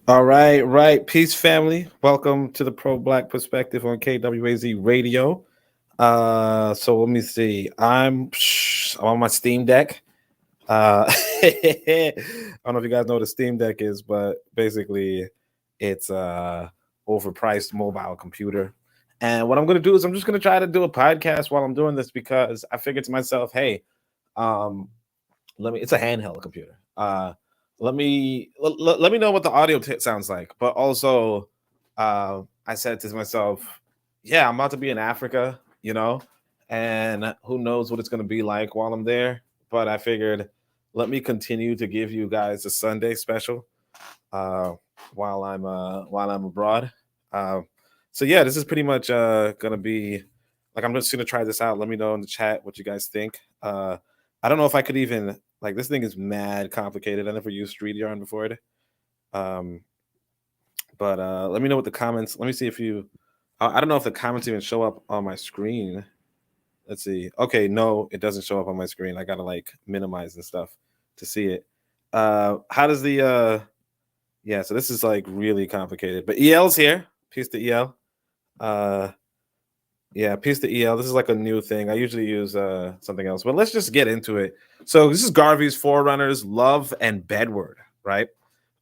All right, right. Peace, family. Welcome to the Pro Black Perspective on KWAZ Radio. So let me see. I'm on my Steam Deck. I don't know if you guys know what a Steam Deck is, but basically, it's a overpriced mobile computer. And what I'm gonna do is I'm just gonna try to do a podcast while I'm doing this because I figured to myself, hey, um, let me. It's a handheld computer. Let me know what the audio sounds like. But also, I said to myself, yeah, I'm about to be in Africa, and who knows what it's going to be like while I'm there. But I figured, let me continue to give you guys a Sunday special uh, while I'm abroad. Uh, so yeah, this is pretty much gonna be like I'm just gonna try this out. Let me know in the chat what you guys think. I don't know if I could even like this thing is mad complicated. I never used StreetYarn before it. Um, but let me know what the comments. Let me see if you. I don't know if the comments even show up on my screen. Let's see. Okay, no, it doesn't show up on my screen. I gotta like minimize and stuff to see it. How does the Yeah, so this is like really complicated. But EL's here. Peace to EL. Uh yeah, peace to EL. This is like a new thing. I usually use something else. But let's just get into it. So this is Garvey's Forerunners, Love and Bedward, right?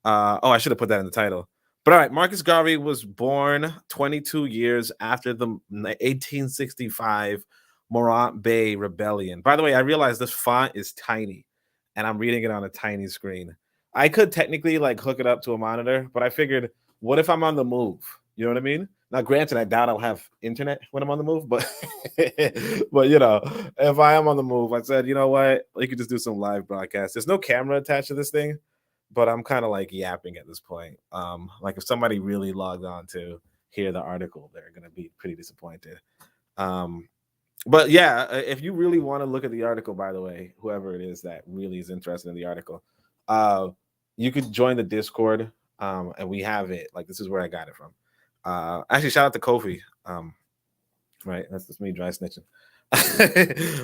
Oh, I should have put that in the title. But all right, Marcus Garvey was born 22 years after the 1865 Morant Bay Rebellion. By the way, I realize this font is tiny and I'm reading it on a tiny screen. I could technically like hook it up to a monitor, but I figured, what if I'm on the move? You know what I mean? Now, granted, I doubt I'll have internet when I'm on the move, but but if I am on the move, I said, you know what, we could just do some live broadcast. There's no camera attached to this thing, but I'm kind of like yapping at this point. Like if somebody really logged on to hear the article, they're gonna be pretty disappointed. Um, but yeah, if you really want to look at the article, by the way, whoever it is that really is interested in the article, uh, you could join the Discord, and we have it. Like this is where I got it from. Actually, shout out to Kofi. Right, that's just me dry snitching.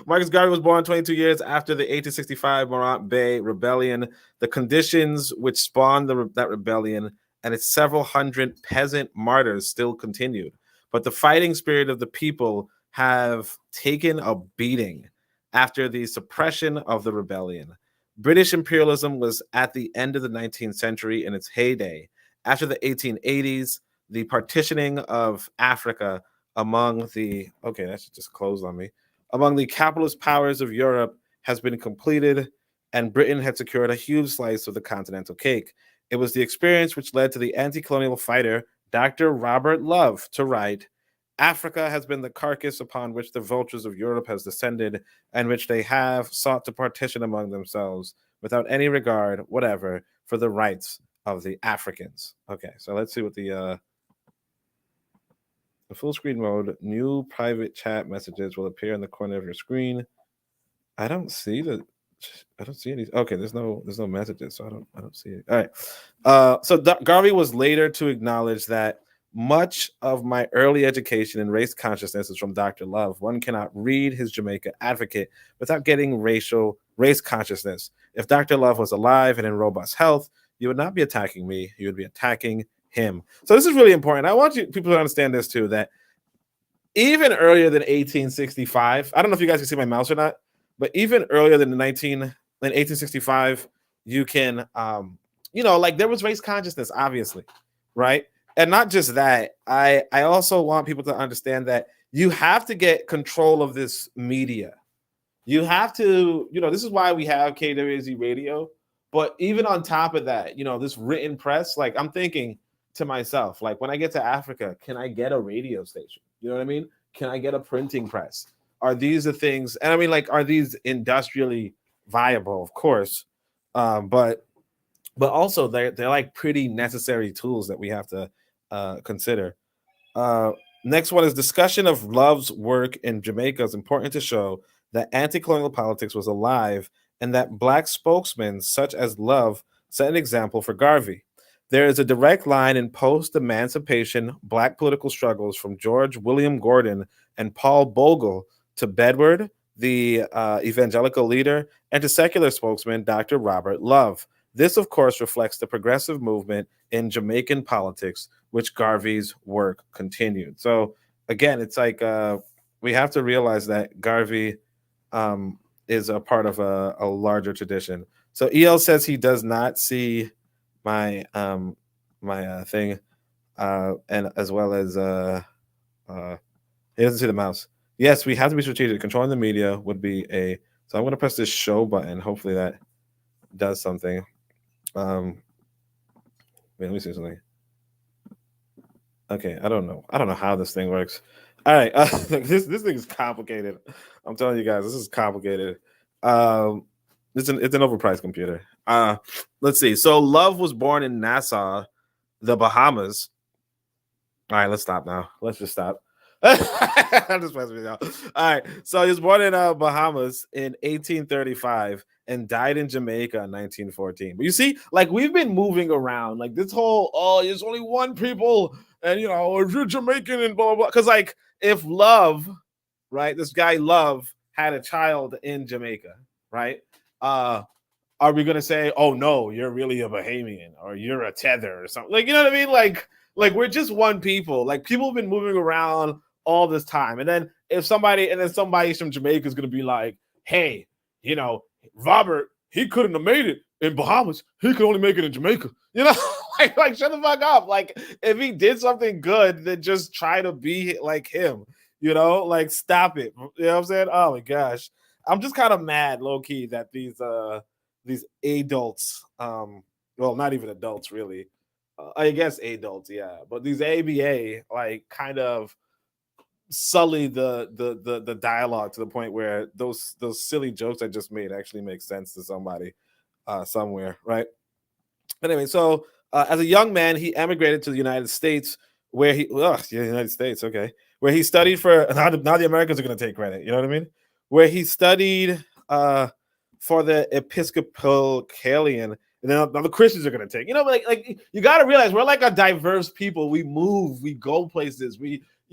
Marcus Garvey was born 22 years after the 1865 Morant Bay Rebellion. The conditions which spawned that rebellion and its several hundred peasant martyrs still continued. But the fighting spirit of the people have taken a beating after the suppression of the rebellion. British imperialism was at the end of the 19th century in its heyday. After the 1880s, the partitioning of Africa among the that should just close on me, among the capitalist powers of Europe has been completed, and Britain had secured a huge slice of the continental cake. It was the experience which led to the anti-colonial fighter Dr. Robert Love to write, Africa has been the carcass upon which the vultures of Europe has descended, and which they have sought to partition among themselves without any regard whatever for the rights of the Africans. Okay, so let's see what the full screen mode, new private chat messages will appear in the corner of your screen. I don't see any. Okay, there's no messages, so I don't see it. All right. So Garvey was later to acknowledge that much of my early education in race consciousness is from Dr. Love. One cannot read his Jamaica Advocate without getting race consciousness. If Dr. Love was alive and in robust health, you would not be attacking me. You would be attacking him. So this is really important. I want people to understand this too, that even earlier than 1865, I don't know if you guys can see my mouse or not, but even earlier than 1865, you can like there was race consciousness, obviously, right? And not just that, I also want people to understand that you have to get control of this media. You have to, this is why we have KWZ radio. But even on top of that, this written press, like I'm thinking to myself, like when I get to Africa, can I get a radio station? You know what I mean? Can I get a printing press? Are these the things? And I mean, like, are these industrially viable? Of course, but also they're like pretty necessary tools that we have to consider. Next one is discussion of Love's work in Jamaica is important to show that anti-colonial politics was alive and that Black spokesmen such as Love set an example for Garvey. There is a direct line in post-emancipation Black political struggles from George William Gordon and Paul Bogle to Bedward, the evangelical leader, and to secular spokesman Dr. Robert Love. This, of course, reflects the progressive movement in Jamaican politics, which Garvey's work continued. So again, it's like we have to realize that Garvey is a part of a larger tradition. So El says he does not see my thing, and as well as he doesn't see the mouse. Yes, we have to be strategic. Controlling the media would be a. So I'm going to press this show button. Hopefully that does something. Wait, let me see something. Okay, I don't know how this thing works. All right, this thing is complicated. I'm telling you guys, this is complicated. It's an overpriced computer. Let's see. So Love was born in Nassau, the Bahamas. All right, let's stop now. Let's just stop. I'm just messing with y'all. All right, so he was born in Bahamas in 1835 and died in Jamaica in 1914. But you see, like we've been moving around, like this whole there's only one people, and if you're Jamaican and blah blah blah. Because like if Love, right, this guy Love had a child in Jamaica, right? Are we gonna say, oh no, you're really a Bahamian or you're a tether or something? Like, you know what I mean? Like we're just one people. Like people have been moving around all this time. And then somebody from Jamaica is gonna be like, hey, Robert, he couldn't have made it in Bahamas. He could only make it in Jamaica. Like shut the fuck up. Like if he did something good, then just try to be like him. Like stop it. You know what I'm saying? Oh my gosh. I'm just kind of mad, low key, that these adults, well, not even adults really. I guess adults, yeah, but these ABA like kind of sully the dialogue to the point where those silly jokes I just made actually make sense to somebody somewhere, right? But anyway, so as a young man, he emigrated to the United States, where United States, okay, where he studied for. Now the Americans are going to take credit. You know what I mean? Where he studied for the Episcopalian. And then the Christians are going to take, like you got to realize we're like a diverse people. We move, we go places.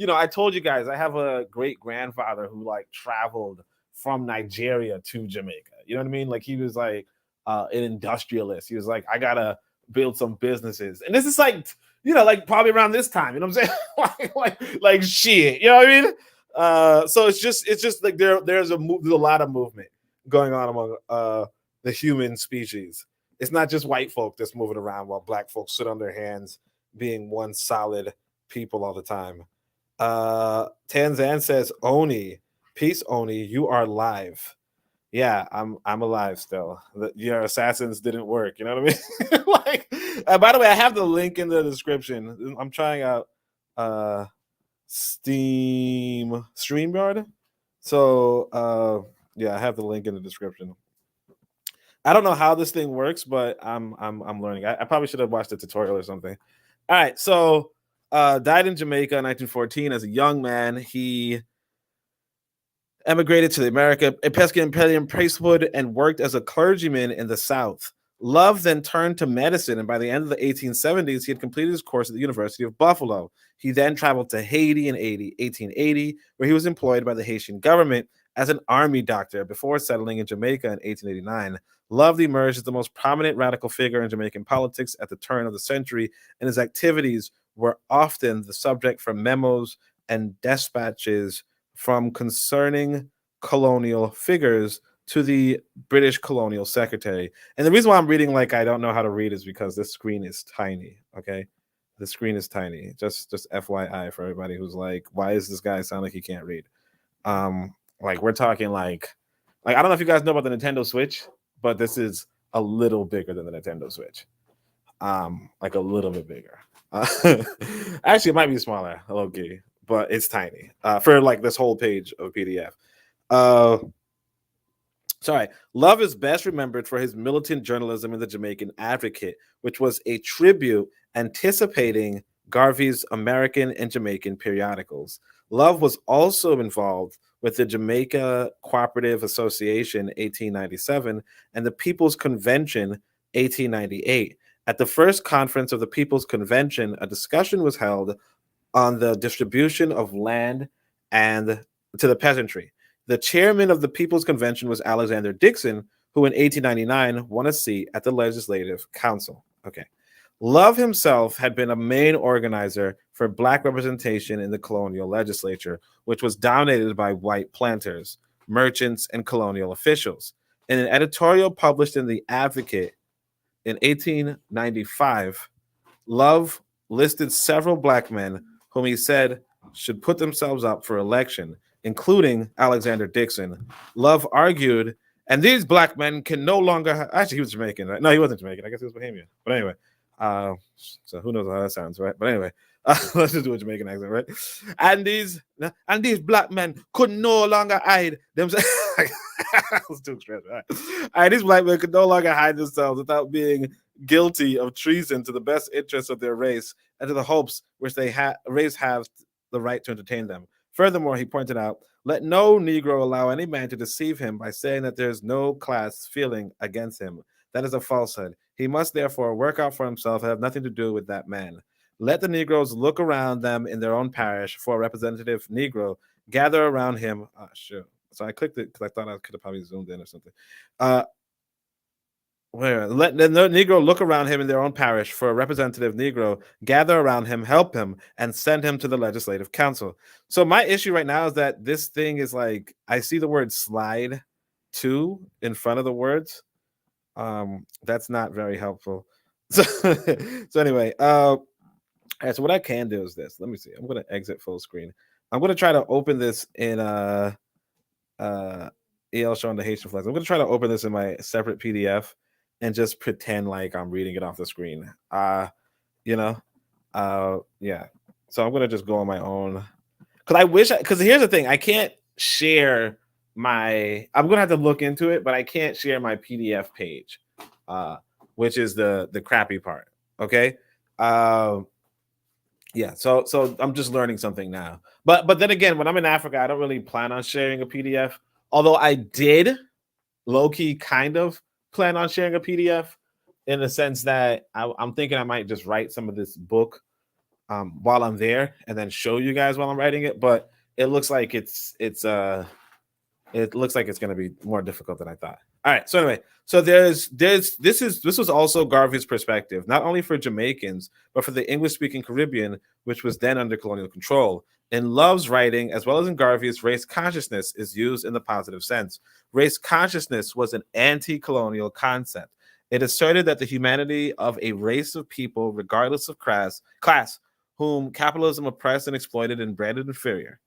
I told you guys, I have a great grandfather who like traveled from Nigeria to Jamaica. You know what I mean? Like he was like an industrialist. He was like, I got to build some businesses. And this is like, like probably around this time, you know what I'm saying? like shit, you know what I mean? So it's just like there's a lot of movement going on among the human species. It's not just white folk that's moving around while black folks sit on their hands being one solid people all the time. Tanzan says, Oni, peace, Oni, you are live. Yeah, I'm alive still. Your assassins didn't work. You know what I mean? Like, by the way, I have the link in the description. I'm trying out StreamYard. So yeah, I have the link in the description. I don't know how this thing works, but I'm learning. I probably should have watched a tutorial or something. All right, so died in Jamaica in 1914 as a young man. He emigrated to the Episcopalian priesthood and worked as a clergyman in the South. Love then turned to medicine, and by the end of the 1870s, he had completed his course at the University of Buffalo. He then traveled to Haiti in 1880, where he was employed by the Haitian government as an army doctor before settling in Jamaica in 1889. Love emerged as the most prominent radical figure in Jamaican politics at the turn of the century, and his activities were often the subject for memos and dispatches from concerning colonial figures to the British colonial secretary. And the reason why I'm reading like I don't know how to read is because this screen is tiny, okay? The screen is tiny. Just FYI for everybody who's like, why does this guy sound like he can't read? Like we're talking like I don't know if you guys know about the Nintendo Switch, but this is a little bigger than the Nintendo Switch. Like a little bit bigger. Actually, it might be smaller, okay, but it's tiny for like this whole page of PDF. Sorry, Love is best remembered for his militant journalism in the Jamaican Advocate, which was a tribute anticipating Garvey's American and Jamaican periodicals. Love was also involved with the Jamaica Cooperative Association 1897 and the People's Convention 1898. At the first conference of the People's Convention, a discussion was held on the distribution of land and to the peasantry. The chairman of the People's Convention was Alexander Dixon, who in 1899 won a seat at the Legislative Council. Okay. Love himself had been a main organizer for Black representation in the colonial legislature, which was dominated by white planters, merchants, and colonial officials. In an editorial published in The Advocate in 1895, Love listed several Black men whom he said should put themselves up for election, including Alexander Dixon. Love argued, and these Black men can no longer. Actually, he was Jamaican, right? No, he wasn't Jamaican. I guess he was Bahamian. But anyway, so who knows how that sounds, right? But anyway, let's just do a Jamaican accent, right? And these Black men could no longer hide themselves. That was too stressful. Right? And these Black men could no longer hide themselves without being guilty of treason to the best interests of their race and to the hopes which they race have the right to entertain them. Furthermore, he pointed out, let no Negro allow any man to deceive him by saying that there is no class feeling against him. That is a falsehood. He must therefore work out for himself and have nothing to do with that man. Let the Negroes look around them in their own parish for a representative Negro, gather around him. Oh, sure. So I clicked it because I thought I could have probably zoomed in or something. Let the Negro look around him in their own parish for a representative Negro, gather around him, help him, and send him to the Legislative Council. So my issue right now is that this thing is like, I see the word slide to in front of the words. That's not very helpful. So anyway, all right, so what I can do is this. Let me see. I'm going to exit full screen. I'm going to try to open this in EL showing the Haitian flags. I'm going to try to open this in my separate PDF and just pretend like I'm reading it off the screen. Yeah. So I'm going to just go on my own. Because here's the thing. I can't share I'm going to have to look into it, but I can't share my PDF page, which is the crappy part. Okay. Yeah, so I'm just learning something now. But then again, when I'm in Africa, I don't really plan on sharing a PDF. Although I did low-key kind of plan on sharing a PDF in the sense that I'm thinking I might just write some of this book while I'm there and then show you guys while I'm writing it. But it looks like it looks like it's going to be more difficult than I thought. All right. So anyway, so this was also Garvey's perspective, not only for Jamaicans, but for the English-speaking Caribbean, which was then under colonial control. In Love's writing, as well as in Garvey's, race consciousness is used in the positive sense. Race consciousness was an anti-colonial concept. It asserted that the humanity of a race of people, regardless of class, whom capitalism oppressed and exploited and branded inferior.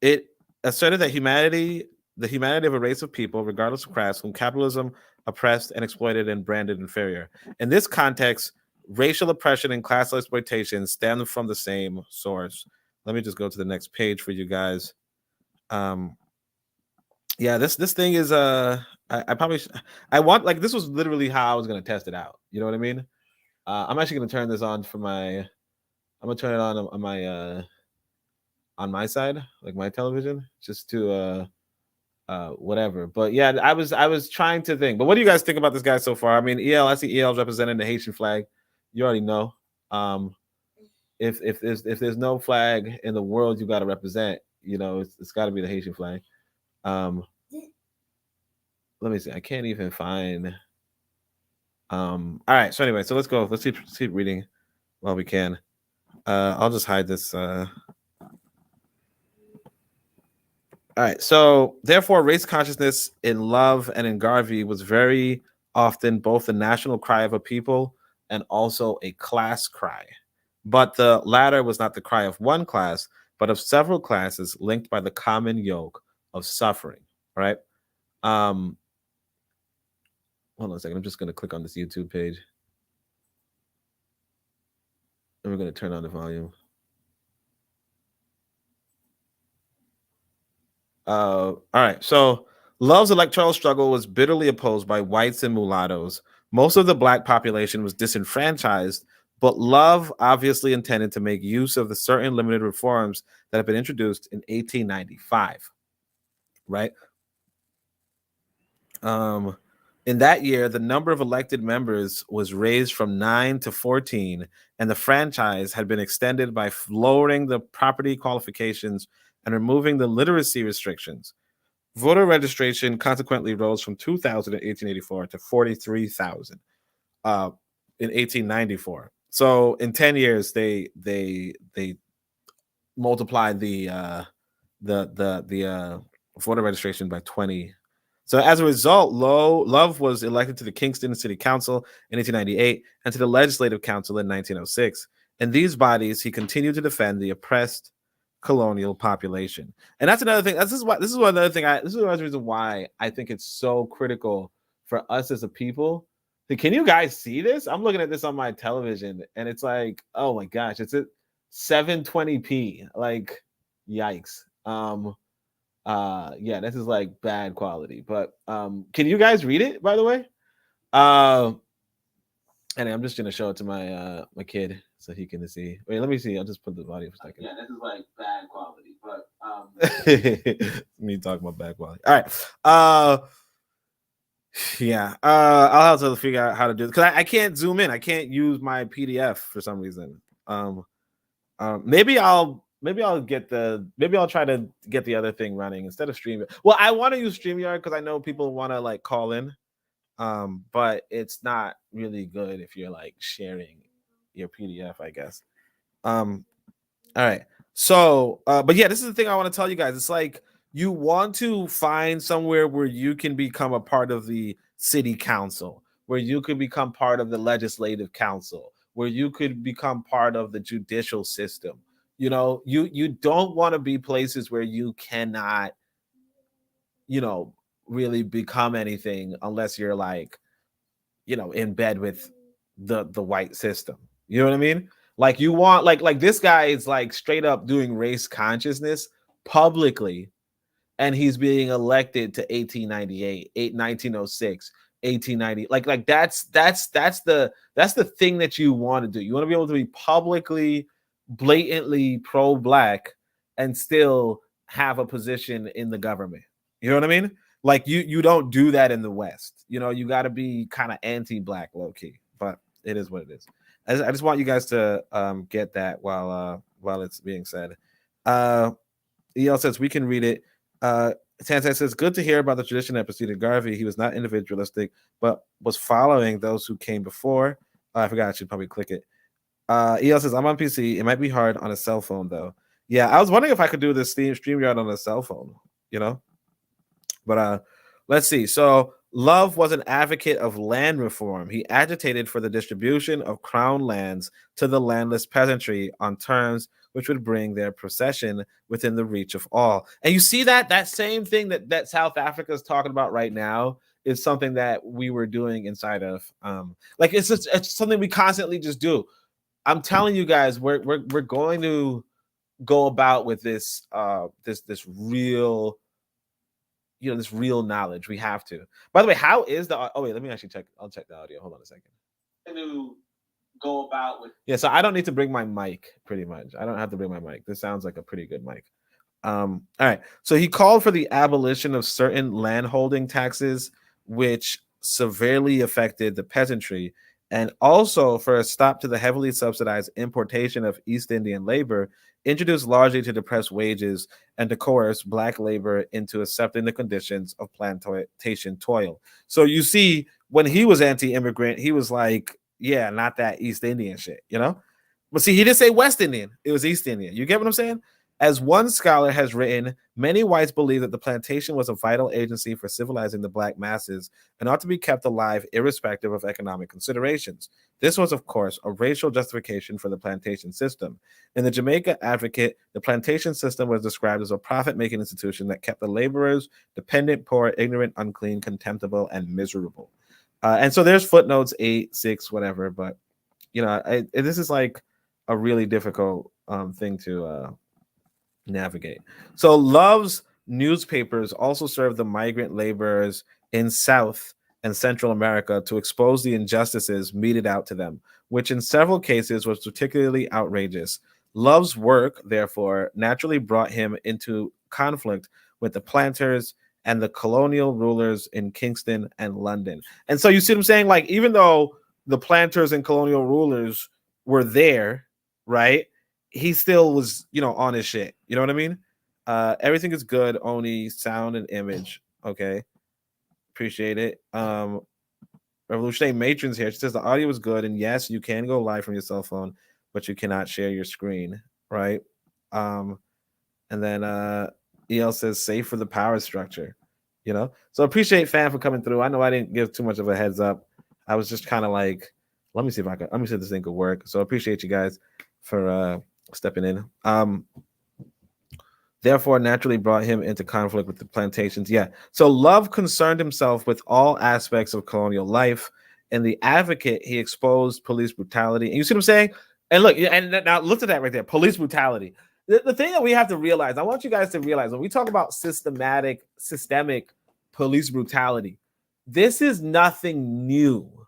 It asserted that the humanity of a race of people, regardless of class, whom capitalism oppressed and exploited and branded inferior. In this context, racial oppression and class exploitation stem from the same source. Let me just go to the next page for you guys. Yeah, this thing is I want, like, this was literally how I was going to test it out. You know what I mean? I'm actually going to turn this on I'm going to turn it on my side, like my television, just to whatever. But yeah, I was trying to think. But what do you guys think about this guy so far? I mean, I see EL's representing the Haitian flag. You already know. If there's no flag in the world you got to represent, it's got to be the Haitian flag. Let me see. I can't even find. All right. So anyway, so let's go. Let's keep reading while we can. I'll just hide this. All right. So therefore, race consciousness in Love and in Garvey was very often both the national cry of a people and also a class cry. But the latter was not the cry of one class, but of several classes linked by the common yoke of suffering. Right? Hold on a second. I'm just going to click on this YouTube page. And we're going to turn on the volume. All right. So Love's electoral struggle was bitterly opposed by whites and mulattoes. Most of the Black population was disenfranchised, but Love obviously intended to make use of the certain limited reforms that had been introduced in 1895. Right? In that year, the number of elected members was raised from 9 to 14, and the franchise had been extended by lowering the property qualifications and removing the literacy restrictions. Voter registration consequently rose from 2,000 in 1884 to 43,000 in 1894. So in 10 years, they multiplied the voter registration by 20. So as a result, Love was elected to the Kingston City Council in 1898 and to the Legislative Council in 1906. In these bodies, he continued to defend the oppressed colonial population. And that's another thing. This is another thing. This is another reason why I think it's so critical for us as a people. Can you guys see this? I'm looking at this on my television, and it's like, oh my gosh, it's at 720p. Like, yikes. Yeah, this is like bad quality. But can you guys read it, by the way? And I'm just gonna show it to my my kid so he can see. Wait, let me see. I'll just put the audio for a second. Yeah, this is like bad quality, but me talking about bad quality. All right. Yeah. I'll have to figure out how to do it because I can't zoom in. I can't use my PDF for some reason. Maybe I'll try to get the other thing running instead of StreamYard. Well, I want to use StreamYard because I know people want to like call in. But it's not really good if you're like sharing your PDF, I guess. All right. So, but yeah, this is the thing I want to tell you guys. It's like you want to find somewhere where you can become a part of the city council, where you could become part of the legislative council, where you could become part of the judicial system. You know, you don't want to be places where you cannot, really become anything unless you're like, in bed with the white system. You know what I mean? Like you want like this guy is like straight up doing race consciousness publicly, and he's being elected to 1898, 1906, 1890. Like that's the thing that you want to do. You want to be able to be publicly, blatantly pro-black and still have a position in the government. You know what I mean? Like you don't do that in the West. You got to be kind of anti-black low key, but it is what it is. I just want you guys to get that while it's being said. EL says we can read it. Tansai says, good to hear about the tradition that preceded Garvey. He was not individualistic, but was following those who came before. I forgot I should probably click it. EL says, I'm on PC. It might be hard on a cell phone, though. Yeah, I was wondering if I could do this StreamYard on a cell phone, But let's see. So Love was an advocate of land reform. He agitated for the distribution of crown lands to the landless peasantry on terms which would bring their possession within the reach of all. And you see that same thing that South Africa is talking about right now is something that we were doing inside of like it's something we constantly just do. I'm telling you guys, we're going to go about with this this real this real knowledge. We have to. By the way, how is the wait, let me actually check. I'll check the audio. Hold on a second. To go about with so I don't need to bring my mic, pretty much. I don't have to bring my mic. This sounds like a pretty good mic. All right. So he called for the abolition of certain landholding taxes, which severely affected the peasantry, and also for a stop to the heavily subsidized importation of East Indian labor, introduced largely to depress wages and to coerce black labor into accepting the conditions of plantation toil. So you see, when he was anti-immigrant, he was like, yeah, not that East Indian shit, But see, he didn't say West Indian. It was East Indian. You get what I'm saying? As one scholar has written, many whites believe that the plantation was a vital agency for civilizing the black masses and ought to be kept alive irrespective of economic considerations. This was, of course, a racial justification for the plantation system. In the Jamaica Advocate, the plantation system was described as a profit-making institution that kept the laborers dependent, poor, ignorant, unclean, contemptible, and miserable. And so there's footnotes 8, 6, whatever. But, this is like a really difficult thing to navigate. So Love's newspapers also served the migrant laborers in South and Central America to expose the injustices meted out to them, which in several cases was particularly outrageous. Love's work, therefore, naturally brought him into conflict with the planters and the colonial rulers in Kingston and London. And so you see what I'm saying? Like, even though the planters and colonial rulers were there, right? He still was, on his shit. You know what I mean? Everything is good, only sound and image. Okay, appreciate it. Revolutionary Matron's here. She says the audio is good, and yes, you can go live from your cell phone, but you cannot share your screen, right? And then EL says safe for the power structure, you know. So appreciate fam for coming through. I know I didn't give too much of a heads up. I was just kind of like, let me see if this thing could work. So appreciate you guys for stepping in. Therefore naturally brought him into conflict with the plantations. Yeah. So Love concerned himself with all aspects of colonial life. In The Advocate, he exposed police brutality. And you see what I'm saying? And look, and now look at that right there, police brutality. The thing that we have to realize, I want you guys to realize, when we talk about systemic police brutality, this is nothing new.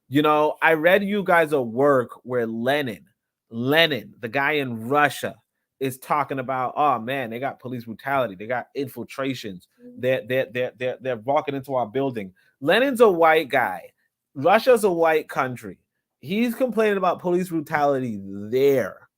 You know, I read you guys a work where Lenin, the guy in Russia, is talking about, oh man, they got police brutality, they got infiltrations, they're walking into our building. Lenin's a white guy, Russia's a white country. He's complaining about police brutality there.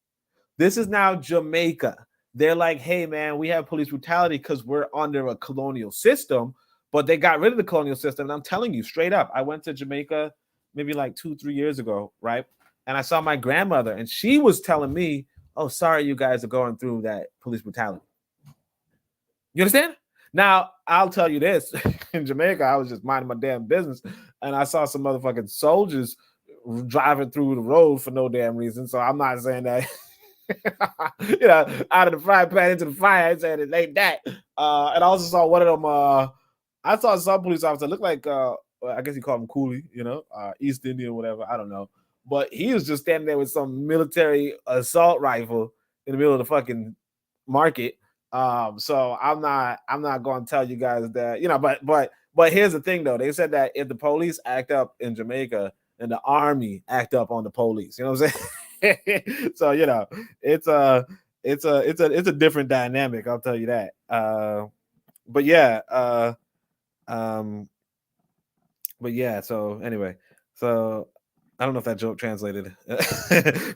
This is now Jamaica. They're like, hey man, we have police brutality because we're under a colonial system, but they got rid of the colonial system. And I'm telling you straight up, I went to Jamaica maybe like 2-3 years ago, right? And I saw my grandmother, and she was telling me, oh, sorry, you guys are going through that police brutality. You understand? Now, I'll tell you this. In Jamaica, I was just minding my damn business, and I saw some motherfucking soldiers driving through the road for no damn reason. So I'm not saying that, you know, out of the frying pan into the fire. I said it ain't that. And I also saw one of them. I saw some police officer look like, I guess you call him Coolie, you know, East Indian, whatever. I don't know. But he was just standing there with some military assault rifle in the middle of the fucking market. So I'm not going to tell you guys that, you know, but here's the thing though. They said that if the police act up in Jamaica, then the army act up on the police. You know what I'm saying? So, you know, it's a different dynamic. I'll tell you that. But yeah. So anyway, so I don't know if that joke translated.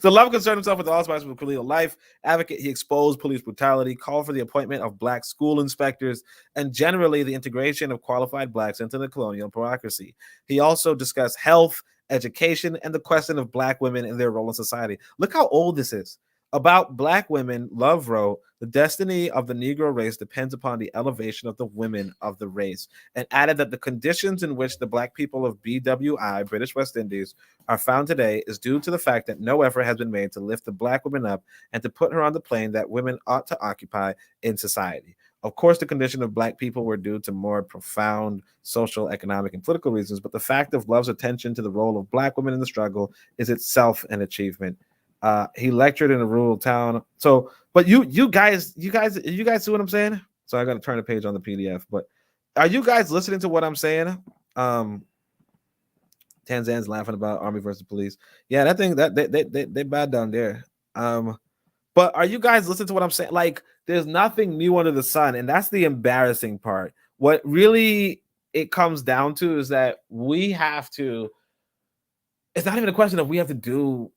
So Love concerned himself with all aspects of colonial life. Advocate, he exposed police brutality, called for the appointment of black school inspectors, and generally the integration of qualified blacks into the colonial bureaucracy. He also discussed health, education, and the question of black women and their role in society. Look how old this is. About black women, Love wrote, the destiny of the Negro race depends upon the elevation of the women of the race, and added that the conditions in which the black people of BWI, British West Indies, are found today is due to the fact that no effort has been made to lift the black woman up and to put her on the plane that women ought to occupy in society. Of course, the condition of black people were due to more profound social, economic, and political reasons, but the fact of Love's attention to the role of black women in the struggle is itself an achievement. He lectured in a rural town. So, but you guys see what I'm saying? So I got to turn the page on the PDF. But are you guys listening to what I'm saying? Tanzan's laughing about army versus police. Yeah, that thing that they bad down there. But are you guys listening to what I'm saying? Like, there's nothing new under the sun, and that's the embarrassing part. What really it comes down to is that we have to. It's not even a question of we have to do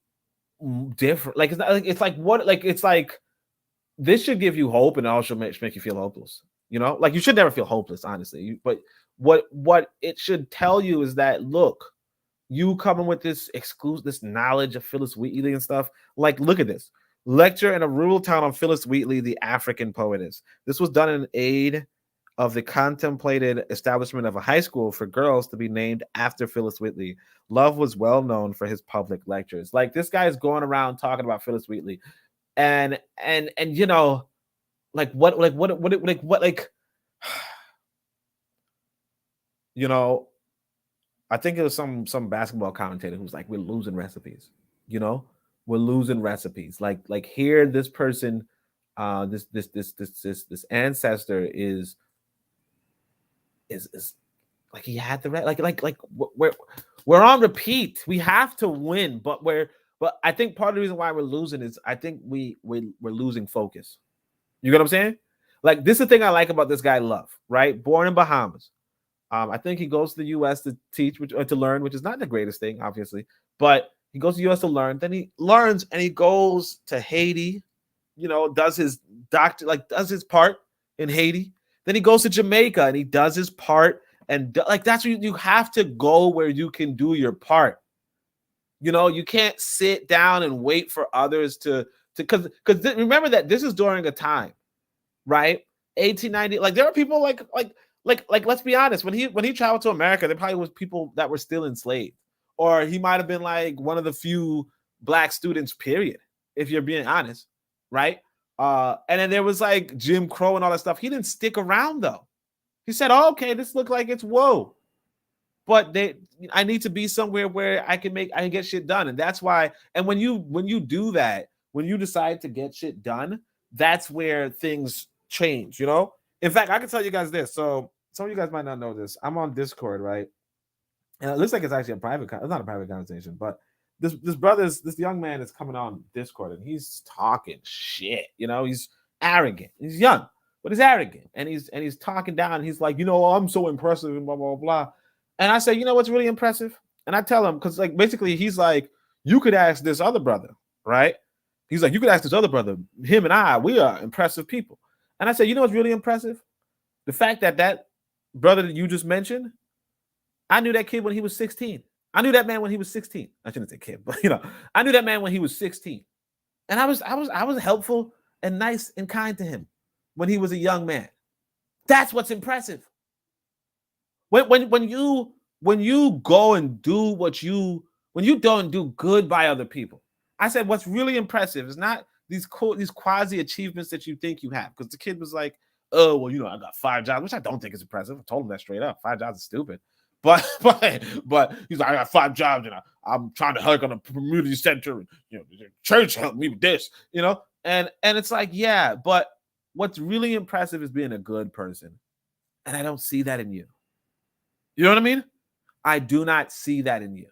different. Like, it's not like it's like what like it's like this should give you hope and also make you feel hopeless. You know, like you should never feel hopeless, honestly. But what it should tell you is that look, you coming with this this knowledge of Phyllis Wheatley and stuff. Like, look at this lecture in a rural town on Phyllis Wheatley, the African poetess. This was done in aid of the contemplated establishment of a high school for girls to be named after Phyllis Wheatley. Love was well known for his public lectures. Like, this guy is going around talking about Phyllis Wheatley, and you know, like what you know, I think it was some basketball commentator who's like, we're losing recipes. You know, we're losing recipes. Like here, this person, this ancestor is like he had the like we're on repeat. We have to win, but I think part of the reason why we're losing is I think we're losing focus. You get what I'm saying? Like, this is the thing I like about this guy Love, right? Born in Bahamas. I think he goes to the U.S. to teach or to learn, which is not the greatest thing, obviously, but he goes to the U.S. to learn. Then he learns and he goes to Haiti. does his does his part in Haiti. Then he goes to Jamaica and he does his part. And that's where you have to go where you can do your part. You can't sit down and wait for others to because remember that this is during a time, right? 1890, like there are people like let's be honest, when he traveled to America, there probably was people that were still enslaved, or he might have been like one of the few black students, period, if you're being honest, right? And then there was like Jim Crow and all that stuff. He didn't stick around though. He said, oh, okay, this looks like it's whoa. But I need to be somewhere where I can get shit done. And that's why, and when you do that, when you decide to get shit done, that's where things change, In fact, I can tell you guys this. So some of you guys might not know this. I'm on Discord, right? And it looks like it's actually it's not a private conversation, but this young man is coming on Discord and he's talking shit, he's arrogant. He's young, but he's arrogant. And he's talking down, and he's like, I'm so impressive and blah, blah, blah. And I say, what's really impressive? And I tell him, because like basically he's like, you could ask this other brother, right? He's like, you could ask this other brother, him and we are impressive people. And I said, what's really impressive? The fact that brother that you just mentioned, I knew that kid when he was 16. I knew that man when he was 16. I shouldn't say kid, but I knew that man when he was 16. And I was helpful and nice and kind to him when he was a young man. That's what's impressive. When you go and do when you don't do good by other people, I said what's really impressive is not these quasi achievements that you think you have. Because the kid was like, oh well, I got 5 jobs, which I don't think is impressive. I told him that straight up. 5 jobs is stupid. But he's like, I got 5 jobs and I'm trying to help on a community center. The church helped me with this, and it's like, yeah, but what's really impressive is being a good person, and I don't see that in you. You know what I mean? I do not see that in you.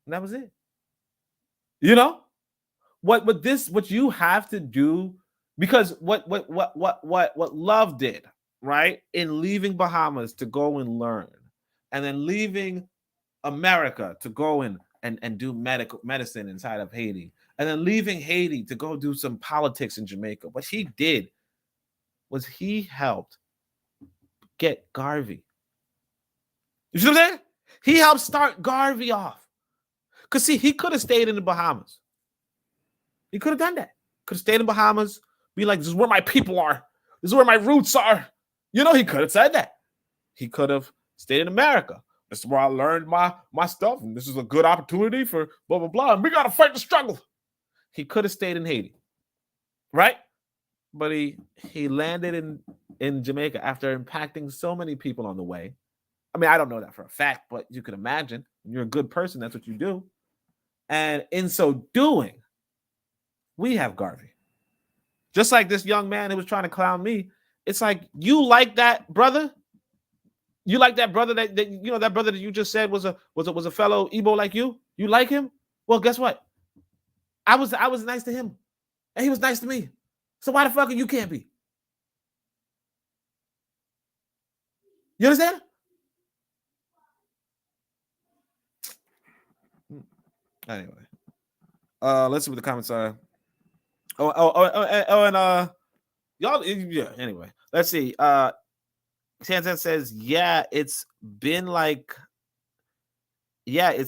And that was it. What you have to do, because what Love did, right? In leaving Bahamas to go and learn, and then leaving America to go and do medicine inside of Haiti, and then leaving Haiti to go do some politics in Jamaica. What he did was he helped get Garvey. You see what I'm saying? He helped start Garvey off. Because, see, he could have stayed in the Bahamas. He could have done that. Could have stayed in the Bahamas, be like, this is where my people are. This is where my roots are. He could have said that. He could have stayed in America. This is where I learned my stuff, and this is a good opportunity for blah, blah, blah, and we got to fight the struggle. He could have stayed in Haiti, right? But he landed in Jamaica after impacting so many people on the way. I mean, I don't know that for a fact, but you can imagine. When you're a good person, that's what you do. And in so doing, we have Garvey. Just like this young man who was trying to clown me. It's like, you like that brother? You like that brother that that brother that you just said was a fellow Igbo like you? You like him? Well, guess what? I was nice to him, and he was nice to me. So why the fuck you can't be? You understand? Anyway, let's see what the comments are. And y'all, yeah. Anyway, let's see. Sansan says, yeah, it's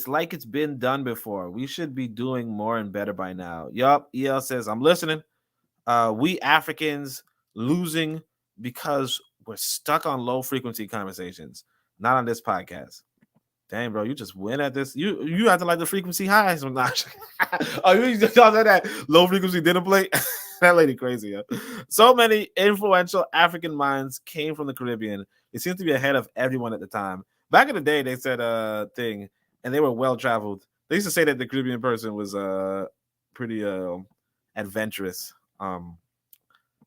like it's been done before. We should be doing more and better by now. Yup. EL says, I'm listening. We Africans losing because we're stuck on low frequency conversations. Not on this podcast. Dang, bro, you just win at this. You have to like the frequency highs. Oh, you just said that low frequency dinner plate. That lady crazy. Yeah? So many influential African minds came from the Caribbean. It seems to be ahead of everyone at the time. Back in the day, they said thing, and they were well traveled. They used to say that the Caribbean person was pretty adventurous.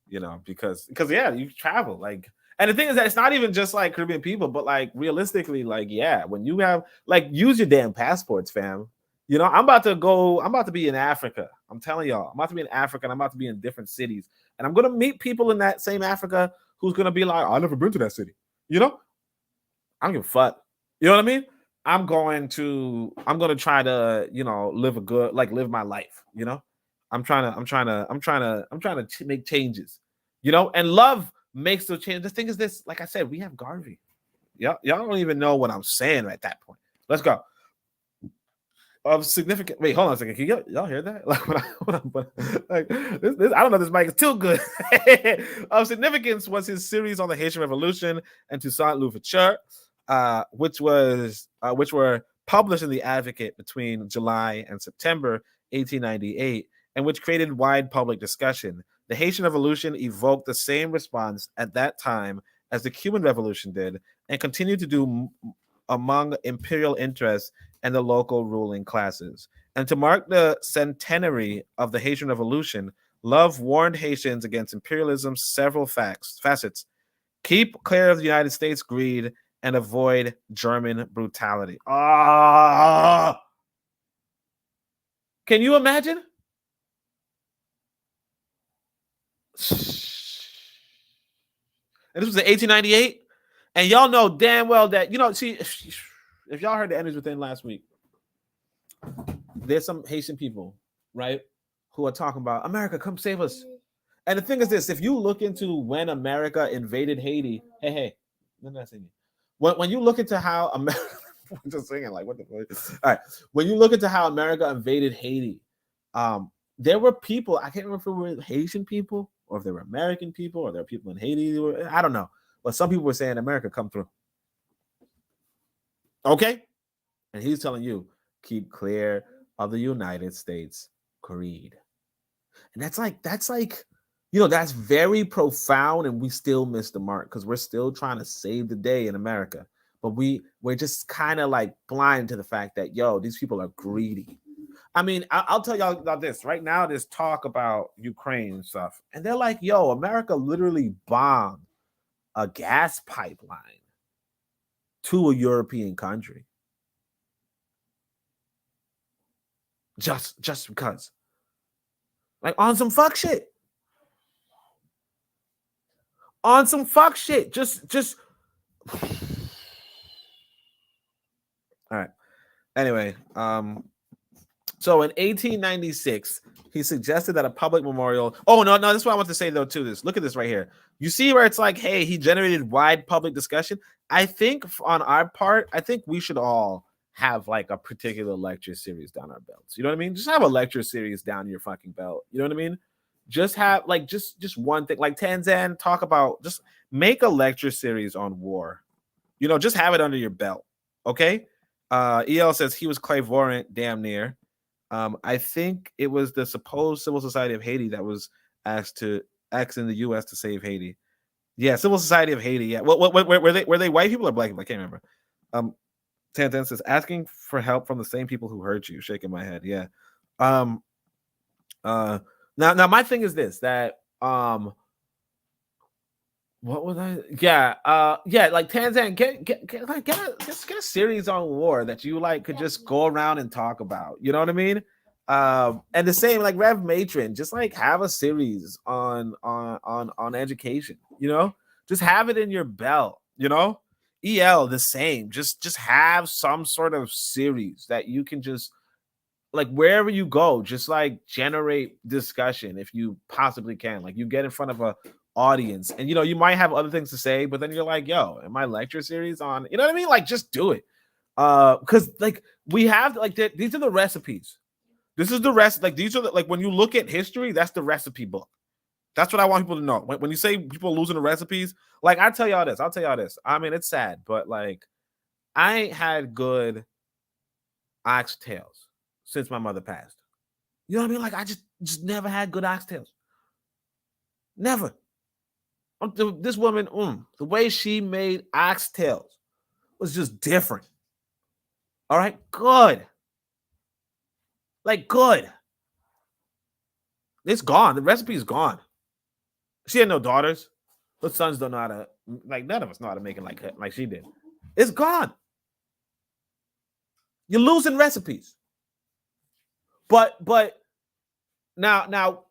Because yeah, you travel like. And the thing is that it's not even just like Caribbean people, but like realistically, like, yeah, when you have like use your damn passports, fam. I'm about to be in Africa. I'm telling y'all, I'm about to be in Africa, and I'm about to be in different cities. And I'm gonna meet people in that same Africa who's gonna be like, oh, I've never been to that city. I don't give a fuck. You know what I mean? I'm gonna try to, live my life, I'm trying to make changes, and love makes the change. The thing is this, like I said, we have Garvey. Y'all don't even know what I'm saying at that point. Let's go. Of significant. Wait, hold on a second. Can y'all hear that? Like, this, I don't know. This mic is too good. Of significance was his series on the Haitian Revolution and Toussaint Louverture, which were published in the Advocate between July and September 1898, and which created wide public discussion. The Haitian Revolution evoked the same response at that time as the Cuban Revolution did, and continued to do among imperial interests and the local ruling classes. And to mark the centenary of the Haitian Revolution, Love warned Haitians against imperialism's several facets. Keep clear of the United States greed and avoid German brutality. Can you imagine? And this was in 1898. And y'all know damn well that, see, if y'all heard the Enemies Within last week, there's some Haitian people, right, who are talking about, America, come save us. And the thing is this, if you look into when America invaded Haiti, hey, let me sing it. When you look into how America, I'm just singing like, what the fuck? All right. When you look into how America invaded Haiti, there were people, I can't remember if it were Haitian people or if they were American people or there were people in Haiti. I don't know. But some people were saying, America, come through. Okay? And he's telling you, keep clear of the United States greed. And that's very profound, and we still miss the mark because we're still trying to save the day in America. But we're just kind of like blind to the fact that, these people are greedy. I mean, I'll tell y'all about this. Right now, there's talk about Ukraine and stuff. And they're like, America literally bombed a gas pipeline to a European country. Just because. Like on some fuck shit. On some fuck shit. Just all right. Anyway, so in 1896, he suggested that a public memorial. Oh, no, this is what I want to say, though, too. Look at this right here. You see where it's like, hey, he generated wide public discussion. I think on our part, I think we should all have like a particular lecture series down our belts. You know what I mean? Just have a lecture series down your fucking belt. You know what I mean? Just have like just one thing, like Tanzan, talk about, just make a lecture series on war. Just have it under your belt. Okay. EL says he was clairvoyant, damn near. I think it was the supposed Civil Society of Haiti that was asked in the U.S. to save Haiti. Yeah, Civil Society of Haiti. Yeah. What were they white people or black people? I can't remember. Tantan says asking for help from the same people who hurt you. Shaking my head. Yeah. Now my thing is this, that what was I? Yeah, like Tanzan, get a series on war that you like could just go around and talk about. You know what I mean? And the same like Rev Matron, just like have a series on education. Just have it in your belt. EL the same. Just have some sort of series that you can just like wherever you go, just like generate discussion if you possibly can. Like you get in front of a audience and you might have other things to say, but then you're like, in my lecture series on, you know what I mean? Like just do it. Because like we have like these are the recipes. This is the rest. Like these are like when you look at history, that's the recipe book. That's what I want people to know. When you say people losing the recipes, like I'll tell y'all this. I mean, it's sad, but like I ain't had good oxtails since my mother passed. You know what I mean? Like I just never had good oxtails. Never. This woman, the way she made oxtails was just different. All right, good. Like good. It's gone. The recipe is gone. She had no daughters. Her sons don't know how to, like none of us know how to make it like she did. It's gone. You're losing recipes. But now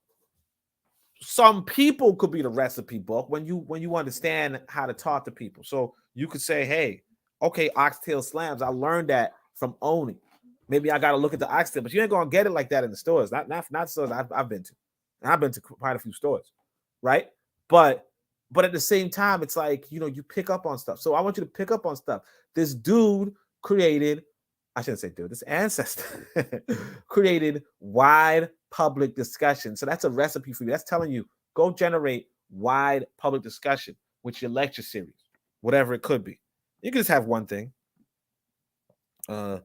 some people could be the recipe book when you understand how to talk to people. So you could say, hey, okay, oxtail slams. I learned that from Oni. maybe I got to look at the oxtail, but you ain't gonna get it like that in the stores. Not stores I've been to. And I've been to quite a few stores, right? But at the same time, it's like, you pick up on stuff. So I want you to pick up on stuff. This dude created, I shouldn't say dude, this ancestor created wide public discussion. So that's a recipe for you. That's telling you, go generate wide public discussion with your lecture series, whatever it could be. You can just have one thing. EL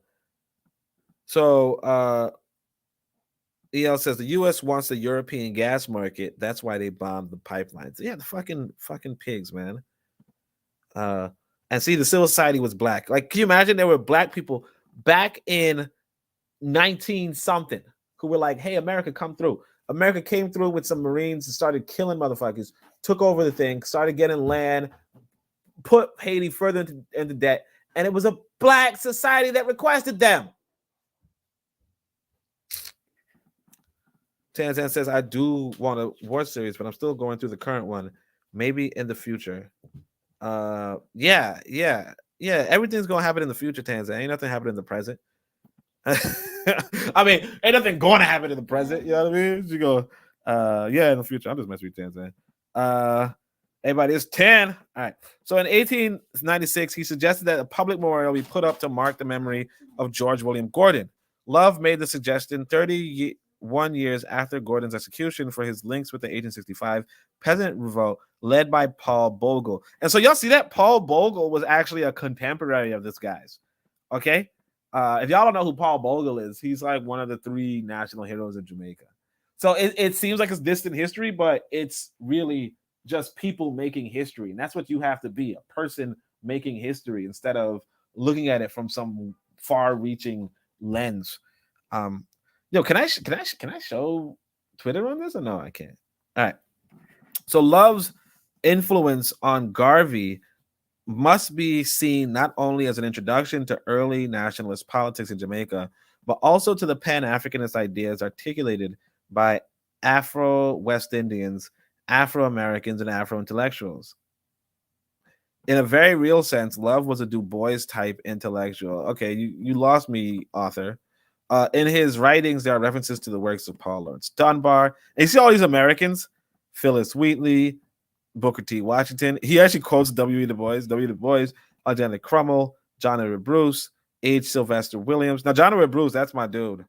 says the U.S. wants the European gas market. That's why they bombed the pipelines. Yeah, the fucking pigs, man. And see, the civil society was black. Like, can you imagine there were black people back in 19 something who were like, "Hey, America, come through." America came through with some Marines and started killing motherfuckers, took over the thing, started getting land, put Haiti further into debt, and it was a black society that requested them. Tanzan says, I do want a war series, but I'm still going through the current one. Maybe in the future. Yeah. Everything's gonna happen in the future, Tanzan. Ain't nothing happening in the present. I mean, ain't nothing going to happen in the present. You know what I mean? You go, yeah, in the future. I'm just messing with Tanzan. Everybody, it's 10. All right. So in 1896, he suggested that a public memorial be put up to mark the memory of George William Gordon. Love made the suggestion 31 years after Gordon's execution for his links with the 1865 peasant revolt led by Paul Bogle. And so y'all see that Paul Bogle was actually a contemporary of this guy's. Okay. If y'all don't know who Paul Bogle is, he's like one of the 3 national heroes of Jamaica. So it seems like it's distant history, but it's really just people making history. And that's what you have to be, a person making history instead of looking at it from some far-reaching lens. Can I show Twitter on this or no? I can't. All right. So Love's influence on Garvey must be seen not only as an introduction to early nationalist politics in Jamaica, but also to the Pan-Africanist ideas articulated by Afro-West Indians, Afro-Americans, and Afro-intellectuals. In a very real sense, Love was a Du Bois type intellectual. Okay, you lost me, author. In his writings, there are references to the works of Paul Laurence Dunbar. And you see all these Americans, Phyllis Wheatley, Booker T. Washington. He actually quotes W. Du Bois, Alexander Crummell, John Edward Bruce, H. Sylvester Williams. Now, John Edward Bruce, that's my dude.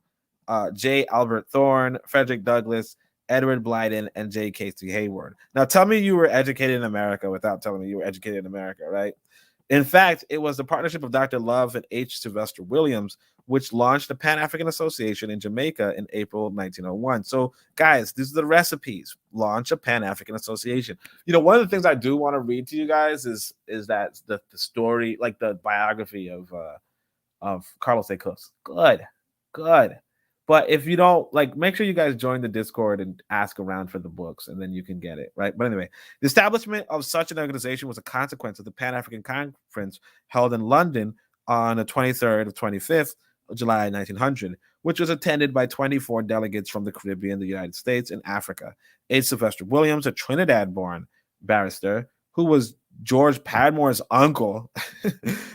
J. Albert Thorne, Frederick Douglass, Edward Blyden, and J. Casey Hayward. Now, tell me you were educated in America without telling me you were educated in America, right? In fact, it was the partnership of Dr. Love and H. Sylvester Williams which launched the Pan-African Association in Jamaica in April 1901. So, guys, these are the recipes. Launch a Pan-African Association. One of the things I do want to read to you guys is that the story, like the biography of Carlos A. Cus. Good. But if you don't, make sure you guys join the Discord and ask around for the books, and then you can get it, right? But anyway, the establishment of such an organization was a consequence of the Pan-African Conference held in London on the 23rd of 25th of July 1900, which was attended by 24 delegates from the Caribbean, the United States, and Africa. H. Sylvester Williams, a Trinidad-born barrister who was George Padmore's uncle,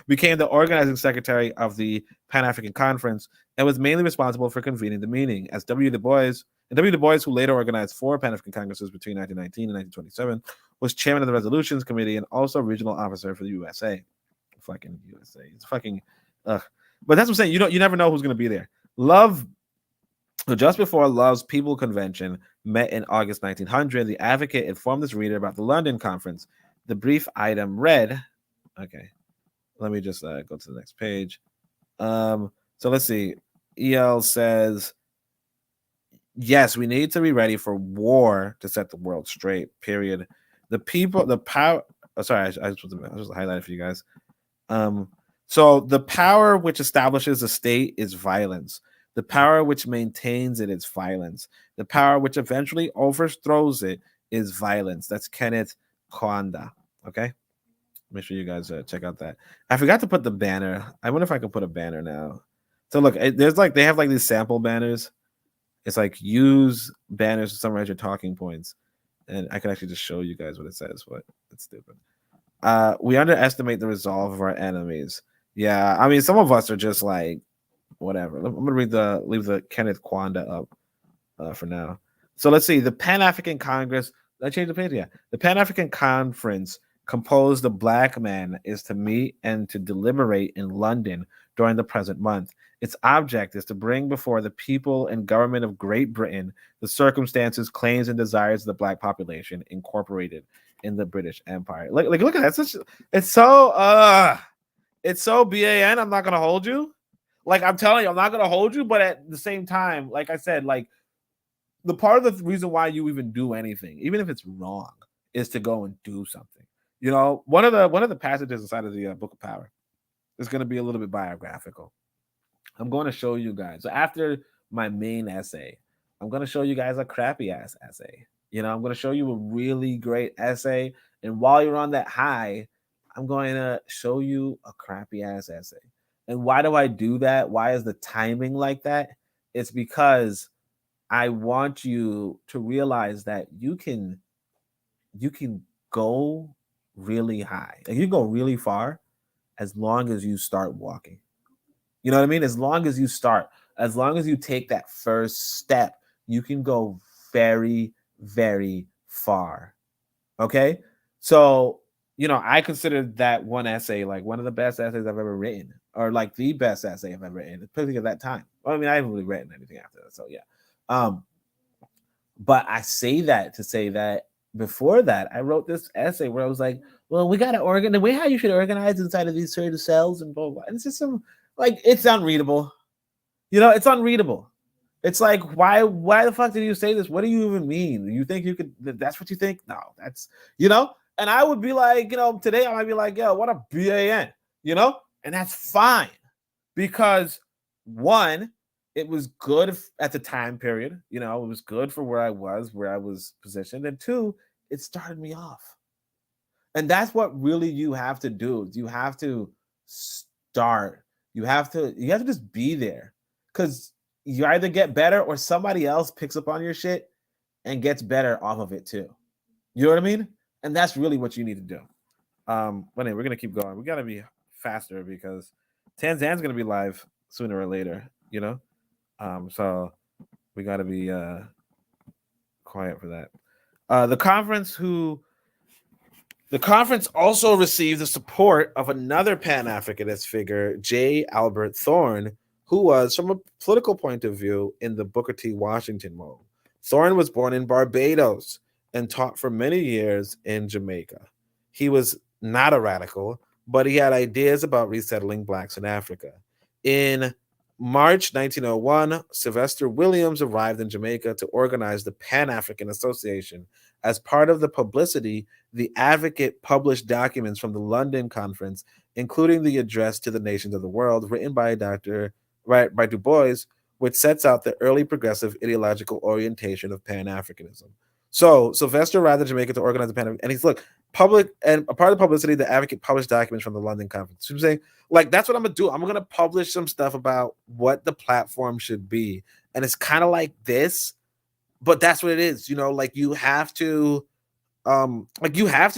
became the organizing secretary of the Pan-African Conference and was mainly responsible for convening the meeting. As W. Du Bois, who later organized 4 Pan-African Congresses between 1919 and 1927, was chairman of the Resolutions Committee and also regional officer for the USA. Fucking USA. It's fucking... But that's what I'm saying. You never know who's going to be there. Love... So just before Love's People Convention met in August 1900, the Advocate informed his reader about the London Conference. The brief item read, okay, let me just go to the next page. So let's see. EL says, yes, we need to be ready for war to set the world straight, period. The power, sorry, I just highlight it for you guys. So the power which establishes a state is violence. The power which maintains it is violence. The power which eventually overthrows it is violence. That's Kenneth Kwanda. Okay, make sure you guys check out that. I forgot to put the banner. I wonder if I can put a banner now. So look, there's they have these sample banners. It's use banners to summarize your talking points, and I can actually just show you guys what it says. But it's stupid. We underestimate the resolve of our enemies. Yeah, I mean, some of us are just whatever. I'm gonna leave the Kenneth Kwanda up for now. So let's see. The Pan-African Congress. I changed the page. Yeah, the Pan-African Conference, composed of black men, is to meet and to deliberate in London during the present month. Its object is to bring before the people and government of Great Britain the circumstances, claims, and desires of the black population incorporated in the British Empire. Look at that. It's so BAN. I'm not gonna hold you. Like, I'm telling you, I'm not gonna hold you, but at the same time, like I said, like, the part of the reason why you even do anything, even if it's wrong, is to go and do something. You know, one of the passages inside of the Book of Power is going to be a little bit biographical. I'm going to show you guys. So after my main essay, I'm going to show you guys a crappy ass essay. You know, I'm going to show you a really great essay, and while you're on that high, I'm going to show you a crappy ass essay. And why do I do that? Why is the timing like that? It's because I want you to realize that you can go really high. Like, you can go really far as long as you start walking. You know what I mean? As long as you start, as long as you take that first step, you can go very, very far. Okay? So, you know, I consider that one essay like one of the best essays I've ever written, or like the best essay I've ever written, particularly at that time. Well, I mean, I haven't really written anything after that. So, yeah. But I say that to say that before that, I wrote this essay where I was like, well, we got to organize the way how you should organize inside of these certain cells and blah, blah, blah. And it's just some, like, it's unreadable. You know, it's unreadable. It's like, why the fuck did you say this? What do you even mean? You think you could, that's what you think? No, that's, you know, and I would be like, you know, today I might be like, yo, what a BAN, you know, and that's fine because one, it was good at the time period. You know, it was good for where I was positioned. And two, it started me off. And that's what really you have to do. You have to start. You have to just be there. Because you either get better or somebody else picks up on your shit and gets better off of it too. You know what I mean? And that's really what you need to do. But anyway, we're gonna keep going. We gotta be faster because Tanzan's gonna be live sooner or later, you know? So we got to be quiet for that. The conference also received the support of another Pan-Africanist figure, J. Albert Thorne, who was, from a political point of view, in the Booker T. Washington mold. Thorne was born in Barbados and taught for many years in Jamaica. He was not a radical, but he had ideas about resettling blacks in Africa. In March 1901, Sylvester Williams arrived in Jamaica to organize the Pan-African Association. As part of the publicity, the Advocate published documents from the London Conference, including the address to the nations of the world, written by by Du Bois, which sets out the early progressive ideological orientation of Pan-Africanism. So Sylvester arrived in Jamaica to organize the Pan-African, and he's public, and a part of the publicity, the Advocate published documents from the London Conference. So I'm saying, like, that's what I'm gonna do. I'm gonna publish some stuff about what the platform should be, and it's kind of like this, but that's what it is. You know, like you have to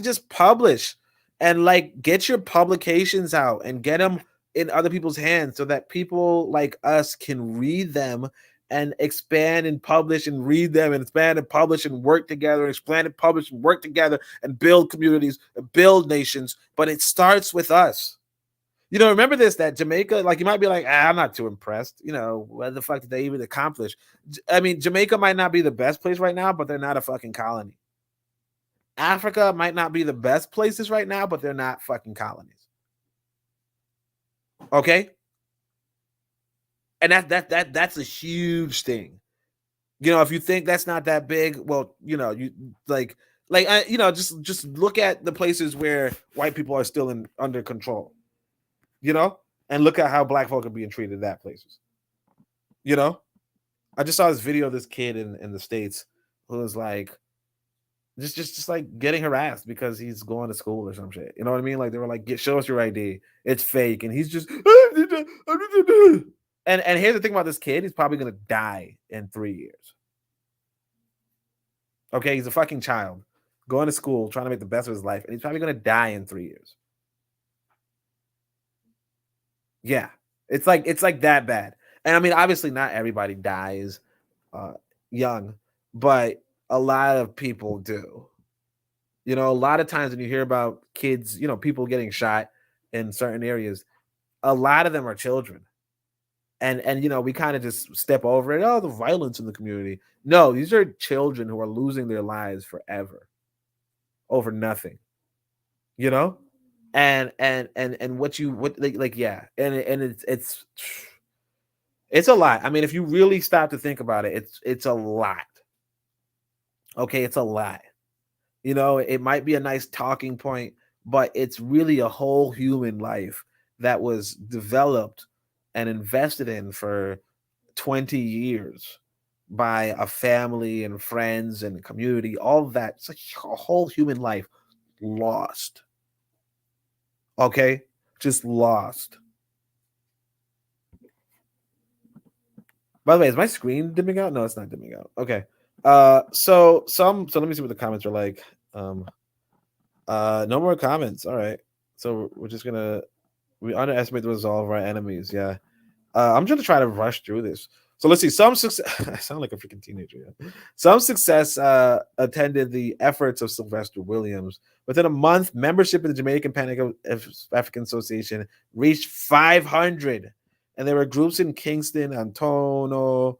just publish and like get your publications out and get them in other people's hands so that people like us can read them and expand and publish and read them and expand and publish and work together and expand and publish and work together and build communities and build nations. But it starts with us. You know, remember this, that Jamaica, like, you might be like, I'm not too impressed. You know, what the fuck did they even accomplish? I mean, Jamaica might not be the best place right now, but they're not a fucking colony. Africa might not be the best places right now, but they're not fucking colonies. Okay? And that's a huge thing. You know, if you think that's not that big, well, you know, you you know, just look at the places where white people are still under control. You know, and look at how black folk are being treated in that places. You know, I just saw this video of this kid in the States who was like just like getting harassed because he's going to school or some shit. You know what I mean? Like, they were like, show us your ID. It's fake. And he's just and here's the thing about this kid, he's probably gonna die in 3 years. Okay, he's a fucking child going to school, trying to make the best of his life, and he's probably gonna die in 3 years. Yeah, it's like that bad. And I mean, obviously, not everybody dies young, but a lot of people do. You know, a lot of times when you hear about kids, you know, people getting shot in certain areas, a lot of them are children. And you know, we kind of just step over it. Oh, the violence in the community. No, these are children who are losing their lives forever over nothing. You know, and what like yeah, and it's a lot. I mean, if you really stop to think about it, it's a lot. Okay, it's a lot. You know, it might be a nice talking point, but it's really a whole human life that was developed and invested in for 20 years by a family and friends and community, all of that. It's like a whole human life lost. Okay? Just lost. By the way, is my screen dimming out? No, it's not dimming out. Okay. So let me see what the comments are like. No more comments. All right. So we're just gonna we underestimate the resolve of our enemies. Yeah. I'm gonna try to rush through this. So let's see. Some success. I sound like a freaking teenager. Yeah. Some success attended the efforts of Sylvester Williams. Within a month, membership in the Jamaican Pan-African Association reached 500, and there were groups in Kingston, Anoto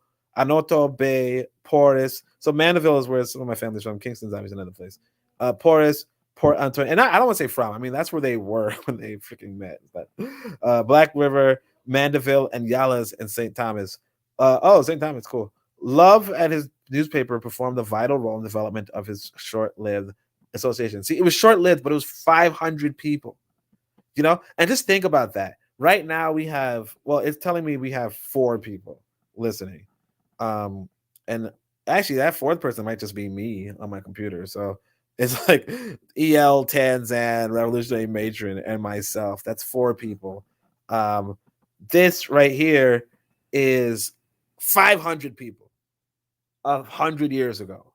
Bay, Portis. So Mandeville is where some of my family's from. Kingston's obviously another place. Portis, Port Antonio, and I don't want to say from. I mean that's where they were when they freaking met. But Black River, Mandeville, and Yalas and St. Thomas. St. Thomas, cool. Love and his newspaper performed a vital role in the development of his short-lived association. See, it was short-lived, but it was 500 people. You know, and just think about that. Right now we have, well, it's telling me we have 4 people listening. And actually that 4th person might just be me on my computer. So it's like EL Tanzan, Revolutionary Matron, and myself. That's 4 people. This right here is 500 people 100 years ago.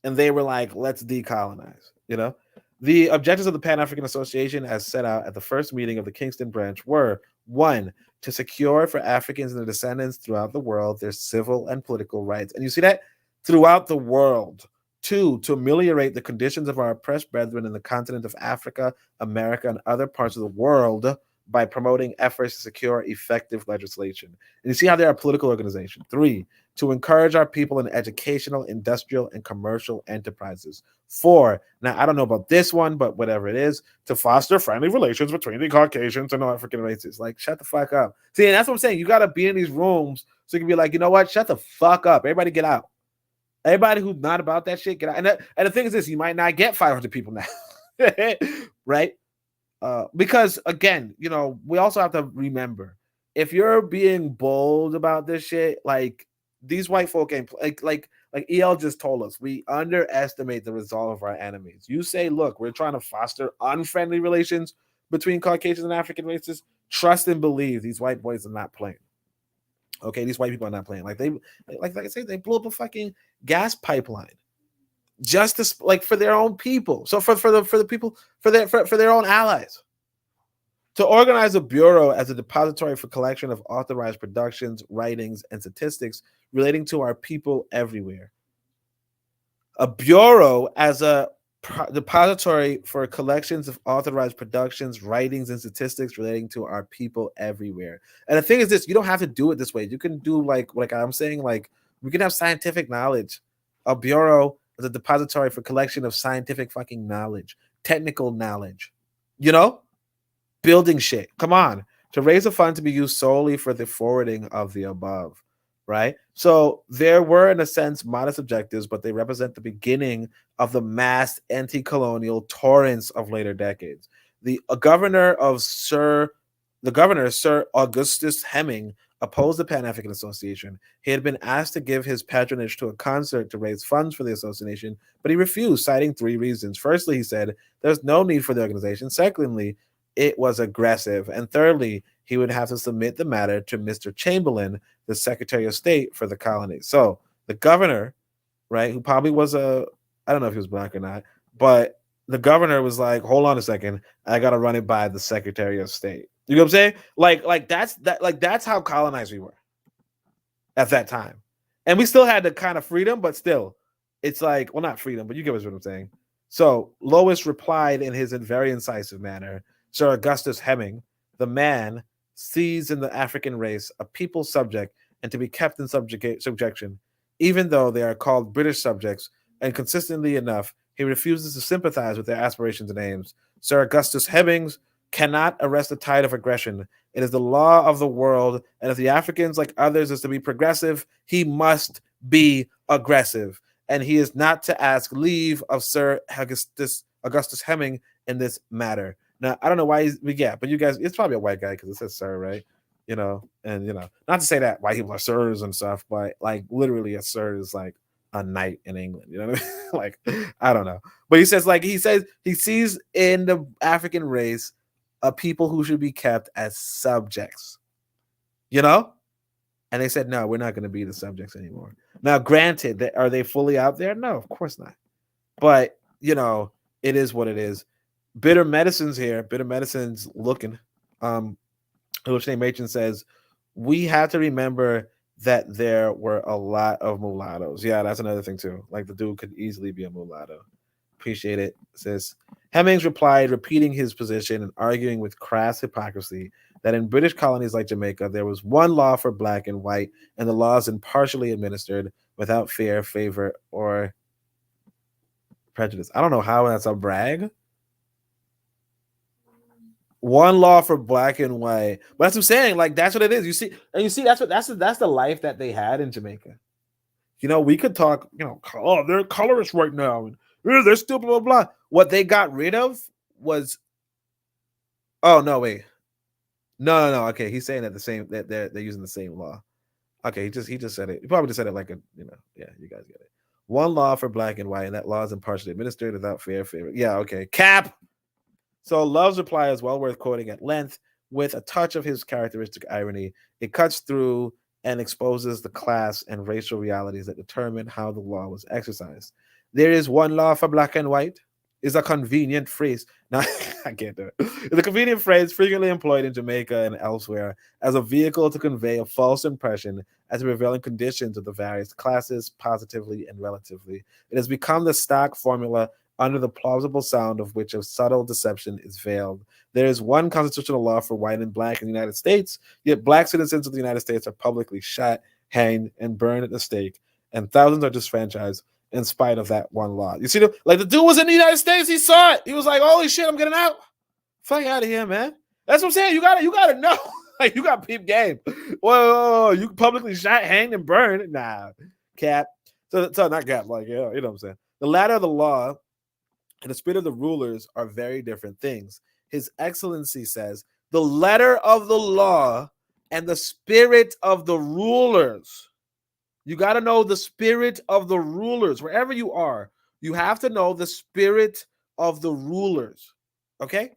And they were like, let's decolonize, you know? The objectives of the Pan-African Association, as set out at the first meeting of the Kingston branch, were 1, to secure for Africans and their descendants throughout the world their civil and political rights. And you see that? Throughout the world. 2, to ameliorate the conditions of our oppressed brethren in the continent of Africa, America, and other parts of the world by promoting efforts to secure effective legislation. And you see how they're a political organization. 3, to encourage our people in educational, industrial, and commercial enterprises. 4, now I don't know about this one, but whatever it is, to foster friendly relations between the Caucasians and African races. Like, shut the fuck up. See, and that's what I'm saying. You got to be in these rooms so you can be like, you know what? Shut the fuck up. Everybody get out. Everybody who's not about that shit, get out. And the thing is this, you might not get 500 people now. Right? Because again, you know, we also have to remember, if you're being bold about this shit, like these white folk ain't like EL just told us, we underestimate the resolve of our enemies. You say, look, we're trying to foster unfriendly relations between Caucasians and African races. Trust and believe these white boys are not playing. Okay, these white people are not playing. Like I say, they blew up a fucking gas pipeline just to, like, for their own people. So for the people, for their own allies. To organize a bureau as a depository for collection of authorized productions, writings, and statistics relating to our people everywhere. A bureau as a depository for collections of authorized productions, writings, and statistics relating to our people everywhere. And the thing is this, you don't have to do it this way. You can do like I'm saying, like, we can have scientific knowledge. A bureau as a depository for collection of scientific fucking knowledge, technical knowledge, you know? Building shit. Come on. To raise a fund to be used solely for the forwarding of the above, right? So there were, in a sense, modest objectives, but they represent the beginning of the mass anti-colonial torrents of later decades. The governor, Sir Augustus Heming, opposed the Pan-African Association. He had been asked to give his patronage to a concert to raise funds for the association, but he refused, citing 3 reasons. Firstly, he said there's no need for the organization. Secondly, it was aggressive. And thirdly, he would have to submit the matter to Mr. Chamberlain, the Secretary of State for the colony. So the governor, right, who probably was I don't know if he was black or not, but the governor was like, hold on a second, I got to run it by the Secretary of State. You know what I'm saying? Like that's how colonized we were. at that time. And we still had the kind of freedom, but still, it's like, well, not freedom, but you get what I'm saying. So Lois replied in his very incisive manner, Sir Augustus Hemming, the man sees in the African race a people subject and to be kept in subjection, even though they are called British subjects, and consistently enough, he refuses to sympathize with their aspirations and aims. Sir Augustus Hemmings cannot arrest the tide of aggression. It is the law of the world, and if the Africans, like others, is to be progressive, he must be aggressive, and he is not to ask leave of Sir Augustus Hemming in this matter. Now, I don't know why but you guys, it's probably a white guy because it says sir, right? And not to say that white people are sirs and stuff, but like literally a sir is like a knight in England. You know what I mean? Like, I don't know. But he says he sees in the African race a people who should be kept as subjects. And they said, no, we're not going to be the subjects anymore. Now, granted, are they fully out there? No, of course not. But, it is what it is. Bitter Medicine's here. Bitter Medicine's looking. Illustrating Matron says, we have to remember that there were a lot of mulattoes. Yeah, that's another thing, too. Like, the dude could easily be a mulatto. Appreciate it, sis. Hemmings replied, repeating his position and arguing with crass hypocrisy that in British colonies like Jamaica, there was one law for black and white, and the laws impartially administered without fear, favor, or prejudice. I don't know how that's a brag. One law for black and white. But that's what I'm saying. Like, that's what it is. You see, that's the life that they had in Jamaica. We could talk, oh, they're colorists right now. And they're still blah, blah, blah. What they got rid of was, oh, no, wait. No. Okay, he's saying that they're using the same law. Okay, he just said it. He probably just said it like yeah, you guys get it. One law for black and white, and that law is impartially administered without fear, favor. Yeah, okay. Cap. So Love's reply is well worth quoting at length with a touch of his characteristic irony. It cuts through and exposes the class and racial realities that determine how the law was exercised. There is one law for black and white is a convenient phrase. Now, I can't do it. It's a convenient phrase frequently employed in Jamaica and elsewhere as a vehicle to convey a false impression as the prevailing conditions of the various classes, positively and relatively. It has become the stock formula under the plausible sound of which a subtle deception is veiled. There is one constitutional law for white and black in the United States, yet black citizens of the United States are publicly shot, hanged, and burned at the stake, and thousands are disfranchised in spite of that one law. You see, the dude was in the United States, he saw it. He was like, holy shit, I'm getting out. Fuck out of here, man. That's what I'm saying. You gotta know. Like, you got peep game. Whoa, you publicly shot, hanged, and burned. Nah, cap. So not cap, like, you know what I'm saying. The latter of the law and the spirit of the rulers are very different things. His Excellency says, the letter of the law and the spirit of the rulers. You got to know the spirit of the rulers. Wherever you are, you have to know the spirit of the rulers, okay?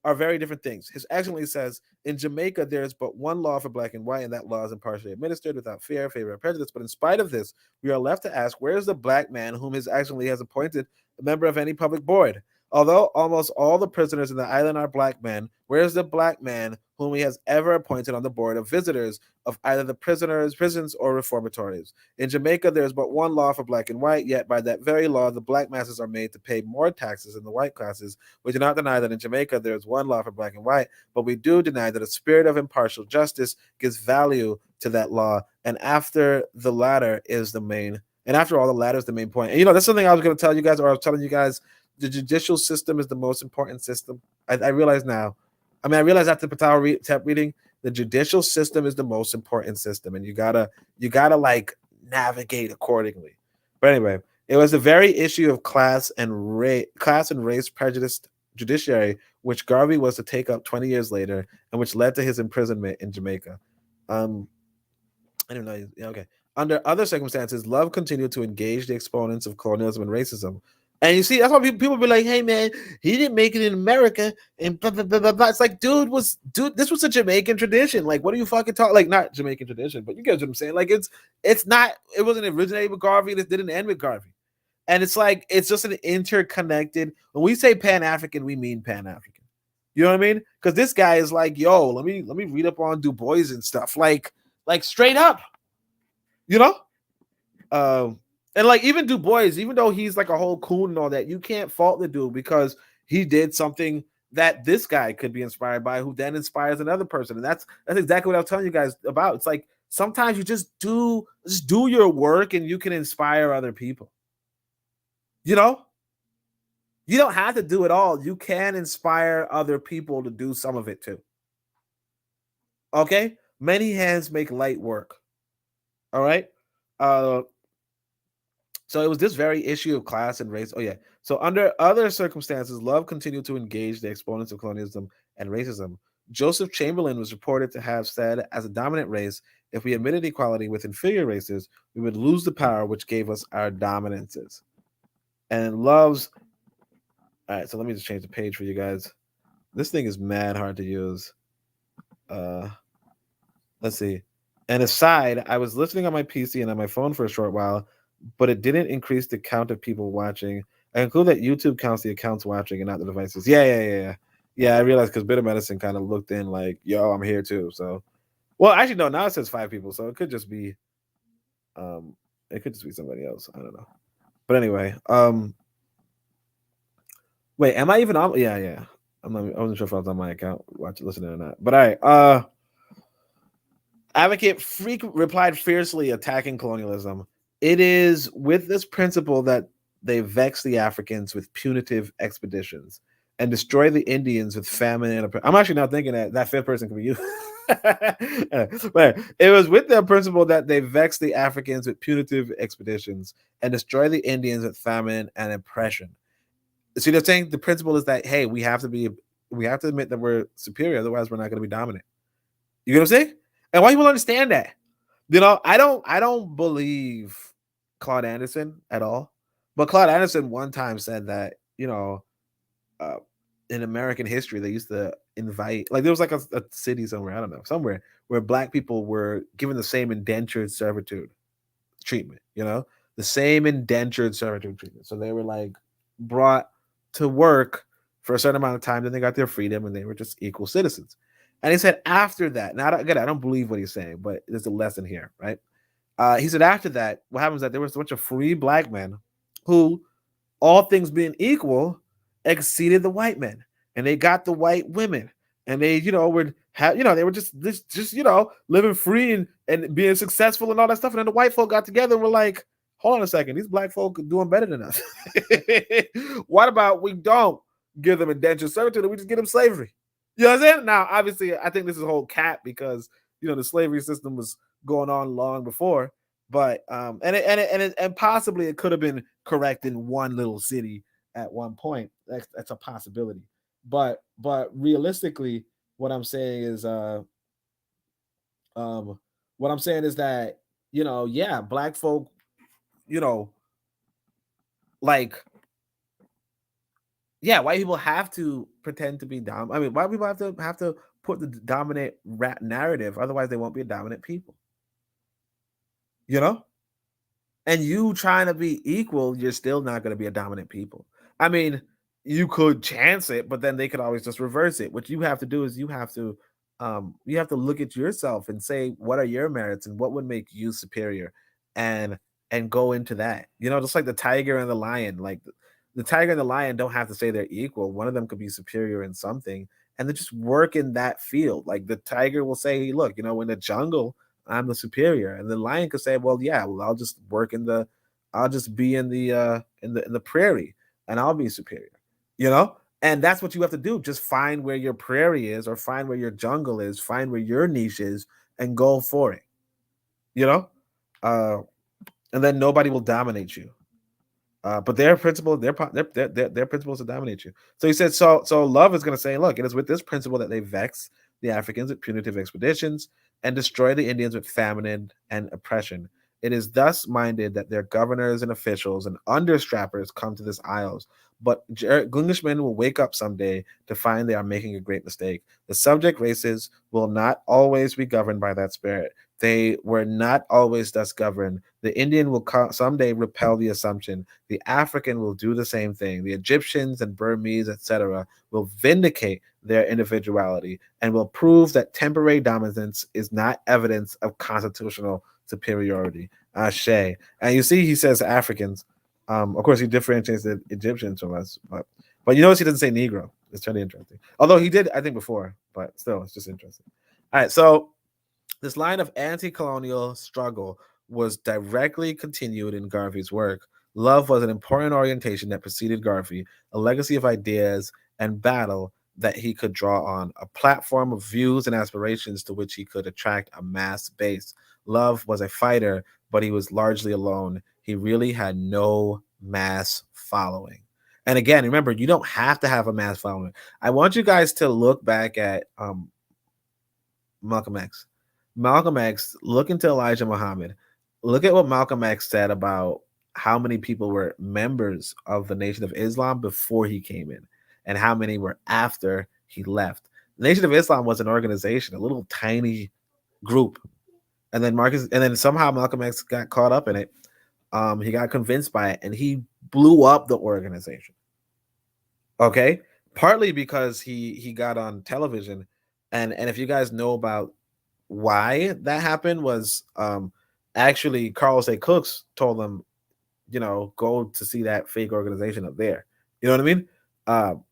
Are very different things. His Excellency says, in Jamaica, there is but one law for black and white, and that law is impartially administered without fear, favor, or prejudice. But in spite of this, we are left to ask, where is the black man whom His Excellency has appointed a member of any public board? Although almost all the prisoners in the island are black men, where is the black man whom he has ever appointed on the board of visitors of either the prisons or reformatories? In Jamaica, there is but one law for black and white, yet by that very law, the black masses are made to pay more taxes than the white classes. We do not deny that in Jamaica, there is one law for black and white, but we do deny that a spirit of impartial justice gives value to that law, and after all, the latter is the main point. And that's something I was going to tell you guys, or I was telling you guys, the judicial system is the most important system. I realize now. I realize after Ptah Htp reading, the judicial system is the most important system, and you gotta like navigate accordingly. But anyway, it was the very issue of class and race prejudiced judiciary which Garvey was to take up 20 years later, and which led to his imprisonment in Jamaica. I don't know. Okay. Under other circumstances, Love continued to engage the exponents of colonialism and racism. And you see, that's why people be like, hey, man, he didn't make it in America. And blah, blah, blah, blah, blah. It's like, dude, this was a Jamaican tradition. Like, what are you fucking talking? Like, not Jamaican tradition, but you get what I'm saying. Like, it wasn't originated with Garvey. This didn't end with Garvey. And it's like, it's just an interconnected. When we say Pan-African, we mean Pan-African. You know what I mean? Because this guy is like, yo, let me read up on Du Bois and stuff. Like straight up. You know, and like even Du Bois, even though he's like a whole coon and all that, you can't fault the dude because he did something that this guy could be inspired by, who then inspires another person, and that's exactly what I was telling you guys about. It's like sometimes you just do your work, and you can inspire other people. You know, you don't have to do it all. You can inspire other people to do some of it too. Okay, many hands make light work. All right. Uh, So it was this very issue of class and race. Oh yeah. So under other circumstances, Love continued to engage the exponents of colonialism and racism. Joseph Chamberlain was reported to have said, as a dominant race, if we admitted equality with inferior races, we would lose the power which gave us our dominances. And Love's all right, so let me just change the page for you guys. This thing is mad hard to use. Uh let's see. And aside, I was listening on my PC and on my phone for a short while, but it didn't increase the count of people watching. I conclude that YouTube counts the accounts watching and not the devices. Yeah. Yeah, I realized because Bit of Medicine kind of looked in like, yo, I'm here too. So, well, actually, no, now it says 5 people. So um, it could just be somebody else. I don't know. But anyway, wait, am I even on? Yeah. I wasn't sure if I was on my account, listening or not. But all right, Advocate Freak replied fiercely, attacking colonialism. It is with this principle that they vex the Africans with punitive expeditions and destroy the Indians with famine and I'm actually not thinking that fifth person could be you. But it was with the principle that they vex the Africans with punitive expeditions and destroy the Indians with famine and oppression. So they're saying the principle is that, hey, we have to admit that we're superior, otherwise we're not going to be dominant. You get what I'm saying? And why people understand that? I don't believe Claude Anderson at all. But Claude Anderson one time said that, uh, in American history, they used to invite, like, there was like a city somewhere, I don't know, somewhere where black people were given the same indentured servitude treatment, the same indentured servitude treatment. So they were like brought to work for a certain amount of time, then they got their freedom and they were just equal citizens. And he said after that, now again, I don't believe what he's saying, but there's a lesson here, right? He said after that, what happens is that there was a bunch of free black men who, all things being equal, exceeded the white men, and they got the white women, and they, would have, they were just living free and being successful and all that stuff. And then the white folk got together and were like, hold on a second, these black folk are doing better than us. What about we don't give them indentured servitude and we just give them slavery? You know what I'm saying? Now, obviously, I think this is a whole cap because the slavery system was going on long before, but and possibly it could have been correct in one little city at one point. That's a possibility. But realistically, what I'm saying is um what I'm saying is that, yeah, black folk, you know, like, yeah, white people have to pretend to be dom. I mean, white people have to put the dominant narrative, otherwise they won't be a dominant people. You know, and you trying to be equal, you're still not going to be a dominant people. I mean, you could chance it, but then they could always just reverse it. What you have to do is you have to look at yourself and say, what are your merits and what would make you superior, and go into that. Just like the tiger and the lion. Like the tiger and the lion don't have to say they're equal. One of them could be superior in something, and they just work in that field. Like the tiger will say, hey, look, in the jungle, I'm the superior. And the lion could say, well, yeah, well, I'll just be in the prairie and I'll be superior, you know? And that's what you have to do. Just find where your prairie is or find where your jungle is, find where your niche is and go for it, you know? Uh, and then nobody will dominate you. But their principle, their principle is to dominate you. So he said, so Love is going to say, look, it is with this principle that they vex the Africans with punitive expeditions and destroy the Indians with famine and oppression. It is thus minded that their governors and officials and understrappers come to this isles. But Englishmen will wake up someday to find they are making a great mistake. The subject races will not always be governed by that spirit. They were not always thus governed. The Indian will someday repel the assumption. The African will do the same thing. The Egyptians and Burmese, etc., will vindicate their individuality and will prove that temporary dominance is not evidence of constitutional superiority. Ashe. And you see, he says Africans. Of course, he differentiates the Egyptians from us, but you notice he doesn't say Negro. It's really interesting. Although he did, I think, before, but still, it's just interesting. All right, so this line of anti-colonial struggle was directly continued in Garvey's work. Love was an important orientation that preceded Garvey, a legacy of ideas and battle that he could draw on, a platform of views and aspirations to which he could attract a mass base. Love was a fighter, but he was largely alone. He really had no mass following. And again, remember, you don't have to have a mass following. I want you guys to look back at Malcolm X. Malcolm X, look into Elijah Muhammad. Look at what Malcolm X said about how many people were members of the Nation of Islam before he came in and how many were after he left. The Nation of Islam was an organization, a little tiny group. And then somehow Malcolm X got caught up in it. He got convinced by it and he blew up the organization. Okay? Partly because he got on television. And if you guys know about why that happened was actually Carlos A. Cooks told them, go to see that fake organization up there. You know what I mean?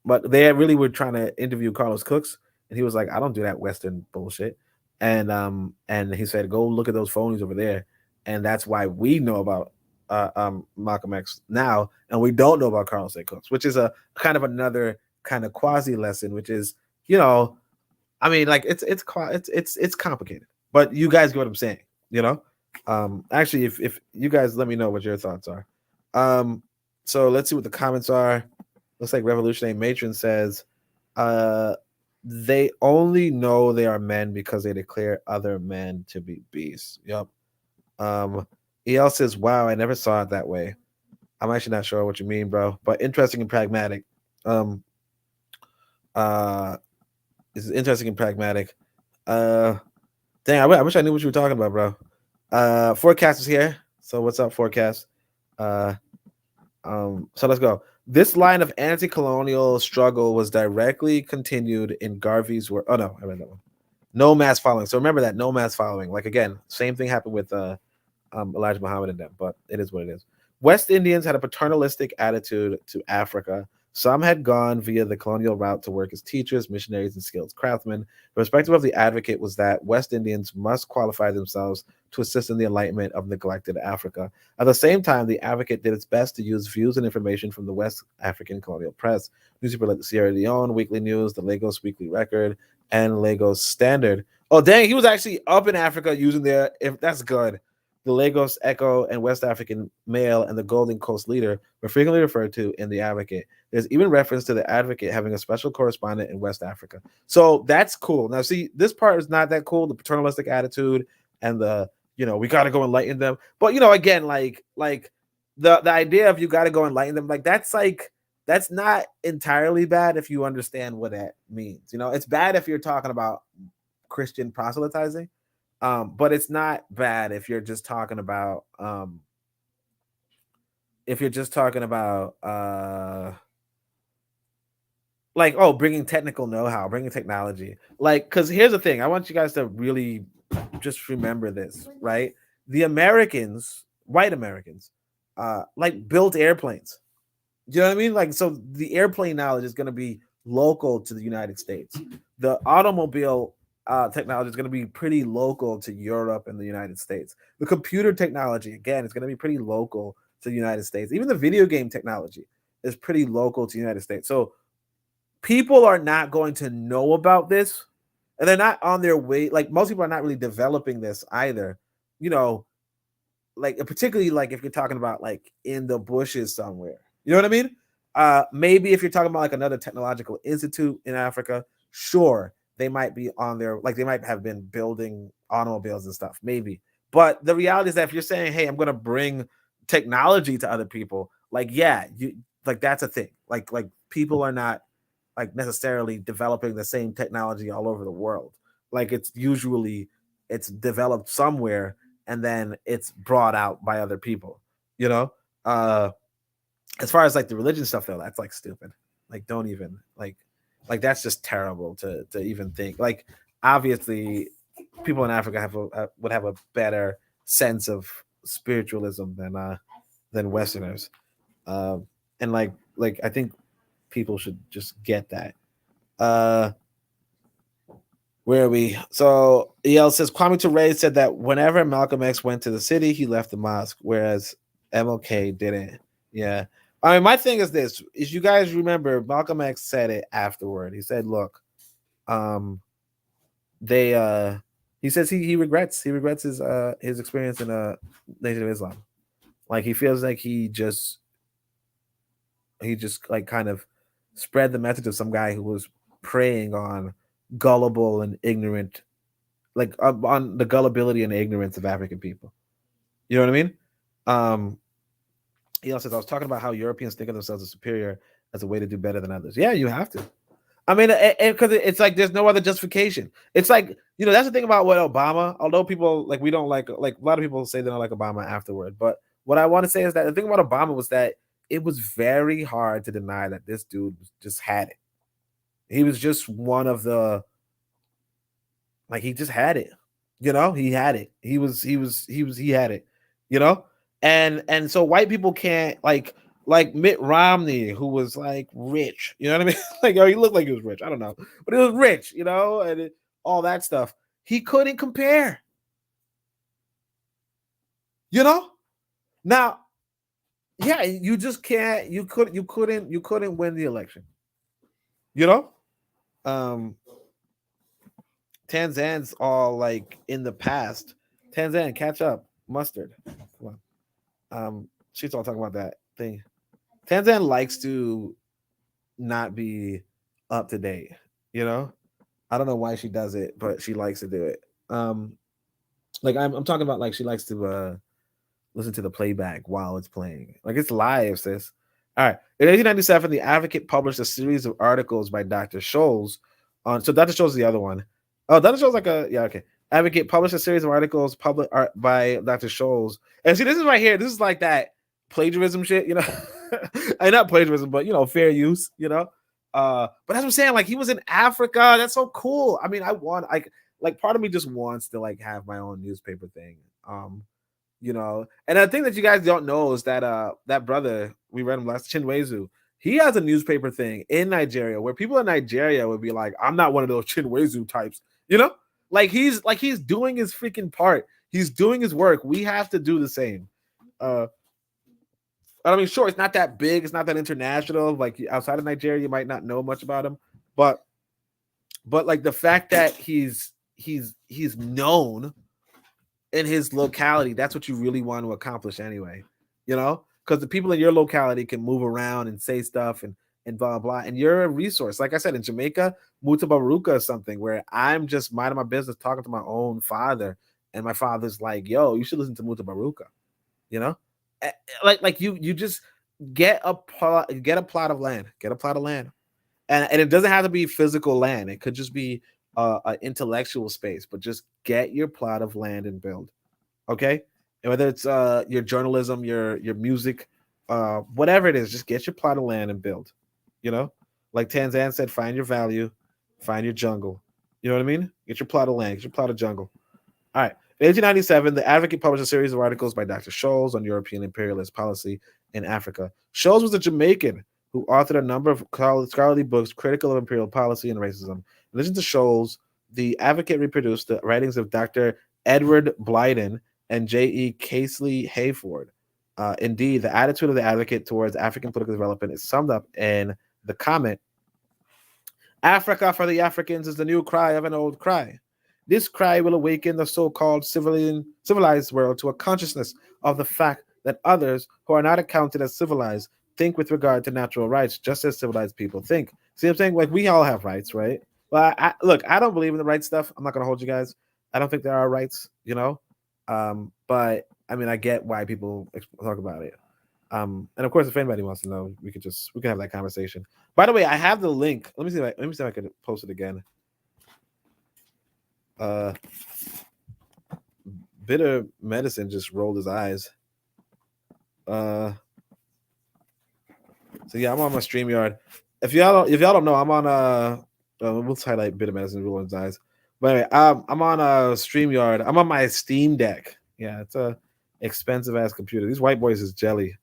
But they really were trying to interview Carlos Cooks, and he was like, I don't do that Western bullshit. And he said, go look at those phonies over there. And that's why we know about Malcolm X now, and we don't know about Carlos A. Cooks, which is a kind of another kind of quasi lesson, which is, I mean, like it's complicated, but you guys get what I'm saying, Actually, if you guys let me know what your thoughts are. So let's see what the comments are. Looks like Revolutionary Matron says, they only know they are men because they declare other men to be beasts. Yep. EL says, wow, I never saw it that way. I'm actually not sure what you mean, bro, but interesting and pragmatic. This is interesting and pragmatic. Dang, I wish I knew what you were talking about, bro. Forecast is here. So what's up, Forecast? So let's go. This line of anti-colonial struggle was directly continued in Garvey's work. Oh no, I read that one. No mass following. So remember that, no mass following. Like again, same thing happened with Elijah Muhammad and them, but it is what it is. West Indians had a paternalistic attitude to Africa. Some had gone via the colonial route to work as teachers, missionaries, and skilled craftsmen. The perspective of the advocate was that West Indians must qualify themselves to assist in the enlightenment of neglected Africa. At the same time, the advocate did its best to use views and information from the West African colonial press, newspaper like the Sierra Leone Weekly News, the Lagos Weekly Record, and Lagos Standard. Oh, dang, he was actually up in Africa using their, if that's good. The Lagos Echo and West African Mail and the Golden Coast Leader were frequently referred to in the Advocate. There's even reference to the Advocate having a special correspondent in West Africa. So that's cool. Now, see, this part is not that cool, the paternalistic attitude and the, we got to go enlighten them. But, again, like the idea of you got to go enlighten them, that's not entirely bad if you understand what that means. It's bad if you're talking about Christian proselytizing. But it's not bad if you're just talking about bringing technical know-how, bringing technology. Because here's the thing, I want you guys to really just remember this, right? The Americans, white Americans, built airplanes. Do you know what I mean? So the airplane knowledge is going to be local to the United States. The automobile technology is going to be pretty local to Europe and the United States. The computer technology, again, is going to be pretty local to the United States. Even the video game technology is pretty local to the United States. So people are not going to know about this, and they're not on their way. Most people are not really developing this either. Particularly if you're talking about in the bushes somewhere. You know what I mean? Maybe if you're talking about another technological institute in Africa, sure, they might be on there, they might have been building automobiles and stuff, maybe. But the reality is that if you're saying, hey, I'm going to bring technology to other people, that's a thing. People are not necessarily developing the same technology all over the world. It's developed somewhere and then it's brought out by other people, as far as the religion stuff though, that's stupid. Don't even that's just terrible to even think. Obviously people in Africa would have a better sense of spiritualism than Westerners. And like I think people should just get that. Where are we? So EL says Kwame Ture said that whenever Malcolm X went to the city, he left the mosque, whereas MLK didn't. Yeah. I mean, my thing is this: is you guys remember Malcolm X said it afterward. He said, "Look, they he says he regrets his experience in Nation of Islam. Like he feels like he just like kind of spread the message of some guy who was preying on gullible and ignorant, like on the gullibility and ignorance of African people. You know what I mean? He also says I was talking about how Europeans think of themselves as superior as a way to do better than others. Yeah, you have to. I mean, because it's like there's no other justification. It's like, you know, that's the thing about what Obama. Although people like we don't like a lot of people say they don't like Obama afterward, but what I want to say is that the thing about Obama was that it was very hard to deny that this dude just had it. He was just one of the, like, he just had it. You know, he had it. He had it. You know, and so white people can't like Mitt Romney, who was like rich. You know what I mean? Like, oh, he looked like he was rich. I don't know, but he was rich. You know, and all that stuff. He couldn't compare. You know, now, yeah, you just can't. You couldn't win the election. You know, Tanzan's all like in the past. Tanzan, catch up, mustard. Come on. She's all talking about that thing. Tanzan likes to not be up to date. You know, I don't know why she does it, but she likes to do it. Like I'm talking about, like she likes to listen to the playback while it's playing. Like it's live, sis. All right. In 1897, the Advocate published a series of articles by Dr. Scholes on. So Dr. Scholes is the other one. Oh, Dr. Scholes like a, yeah, okay. Advocate published a series of articles published by Dr. Scholes. And see, this is right here. This is like that plagiarism shit, you know. I not plagiarism, but you know, fair use, you know. But that's what I'm saying. Like he was in Africa. That's so cool. I mean, I want like part of me just wants to like have my own newspaper thing. You know, and the thing that you guys don't know is that that brother we read him last, Chinwezu, he has a newspaper thing in Nigeria where people in Nigeria would be like, I'm not one of those Chinwezu types, you know, like he's doing his freaking part, he's doing his work. We have to do the same. I mean, sure, it's not that big, it's not that international. Like outside of Nigeria, you might not know much about him, but like the fact that he's known in his locality, that's what you really want to accomplish anyway, you know, because the people in your locality can move around and say stuff and blah blah, and you're a resource. Like I said, in Jamaica, Mutabaruka is something where I'm just minding my business talking to my own father, and my father's like, yo, you should listen to Mutabaruka, you know, like you just get a plot of land, and it doesn't have to be physical land. It could just be an intellectual space, but just get your plot of land and build. Okay, and whether it's your journalism, your music, whatever it is, just get your plot of land and build. You know, like Tanzan said, find your value, find your jungle. You know what I mean? Get your plot of land, get your plot of jungle. All right. In 1897, the Advocate published a series of articles by Dr. Scholes on European imperialist policy in Africa. Scholes was a Jamaican who authored a number of scholarly books critical of imperial policy and racism. In addition to Scholes, the Advocate reproduced the writings of Dr. Edward Blyden and J.E. Casely Hayford. Indeed, the attitude of the Advocate towards African political development is summed up in the comment, Africa for the Africans is the new cry of an old cry. This cry will awaken the so-called civilized world to a consciousness of the fact that others who are not accounted as civilized think with regard to natural rights, just as civilized people think. See what I'm saying? Like, we all have rights, right? Well, look, I don't believe in the right stuff. I'm not going to hold you guys. I don't think there are rights, you know? But, I mean, I get why people talk about it. And of course, if anybody wants to know, we can have that conversation. By the way, I have the link. Let me see if I can post it again. Bitter Medicine just rolled his eyes. So yeah, I'm on my StreamYard. If y'all don't know, I'm on we'll highlight Bitter Medicine rolling his eyes. But anyway, I'm on StreamYard. I'm on my Steam Deck. Yeah, it's a expensive ass computer. These white boys is jelly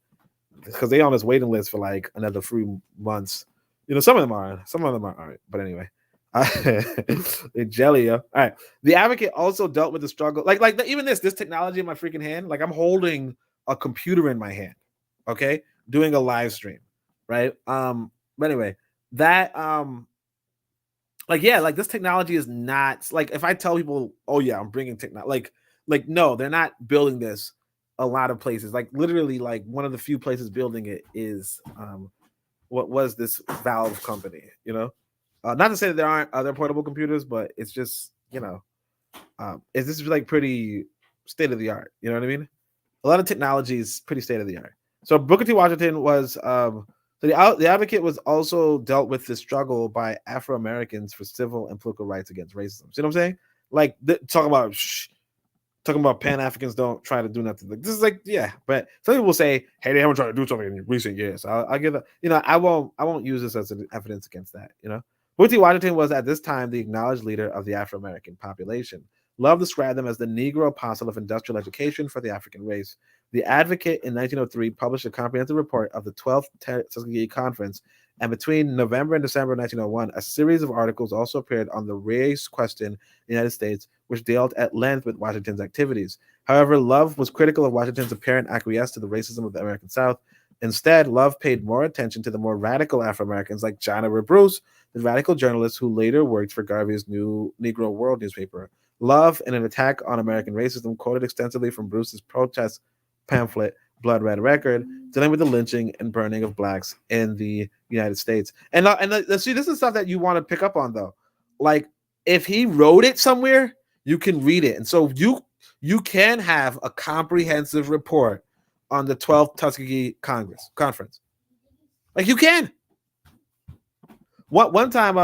because they on this waiting list for like another 3 months. Some of them are, some of them are all right. But anyway, they jelly. All right. The Advocate also dealt with the struggle, even this technology in my freaking hand. Like I'm holding a computer in my hand, okay, doing a live stream, right? But anyway, that this technology is not like if I tell people, oh yeah, I'm bringing technology, no, they're not building this a lot of places. Like literally, like one of the few places building it is what was this Valve company, not to say that there aren't other portable computers, but it's just is this like pretty state of the art? You know what I mean? A lot of technology is pretty state of the art. So Booker T. Washington was so the Advocate was also dealt with the struggle by Afro Americans for civil and political rights against racism. See what I'm saying? Like talking about Pan-Africans don't try to do nothing. Like this is like, yeah, but some people say, hey, they haven't tried to do something in recent years. I'll give that, I won't use this as an evidence against that, Booker T. Washington was at this time the acknowledged leader of the Afro-American population. Love described them as the Negro apostle of industrial education for the African race. The Advocate in 1903 published a comprehensive report of the 12th Tuskegee Conference, and between November and December 1901, a series of articles also appeared on the race question in the United States, which dealt at length with Washington's activities. However, Love was critical of Washington's apparent acquiescence to the racism of the American South. Instead, Love paid more attention to the more radical Afro-Americans like John Edward Bruce, the radical journalist who later worked for Garvey's New Negro World newspaper. Love, in an attack on American racism, quoted extensively from Bruce's protest pamphlet, Blood Red Record, dealing with the lynching and burning of blacks in the United States. And see, this is stuff that you want to pick up on, though. Like, if he wrote it somewhere, you can read it. And so you can have a comprehensive report on the 12th Tuskegee Conference. Like, you can. One time,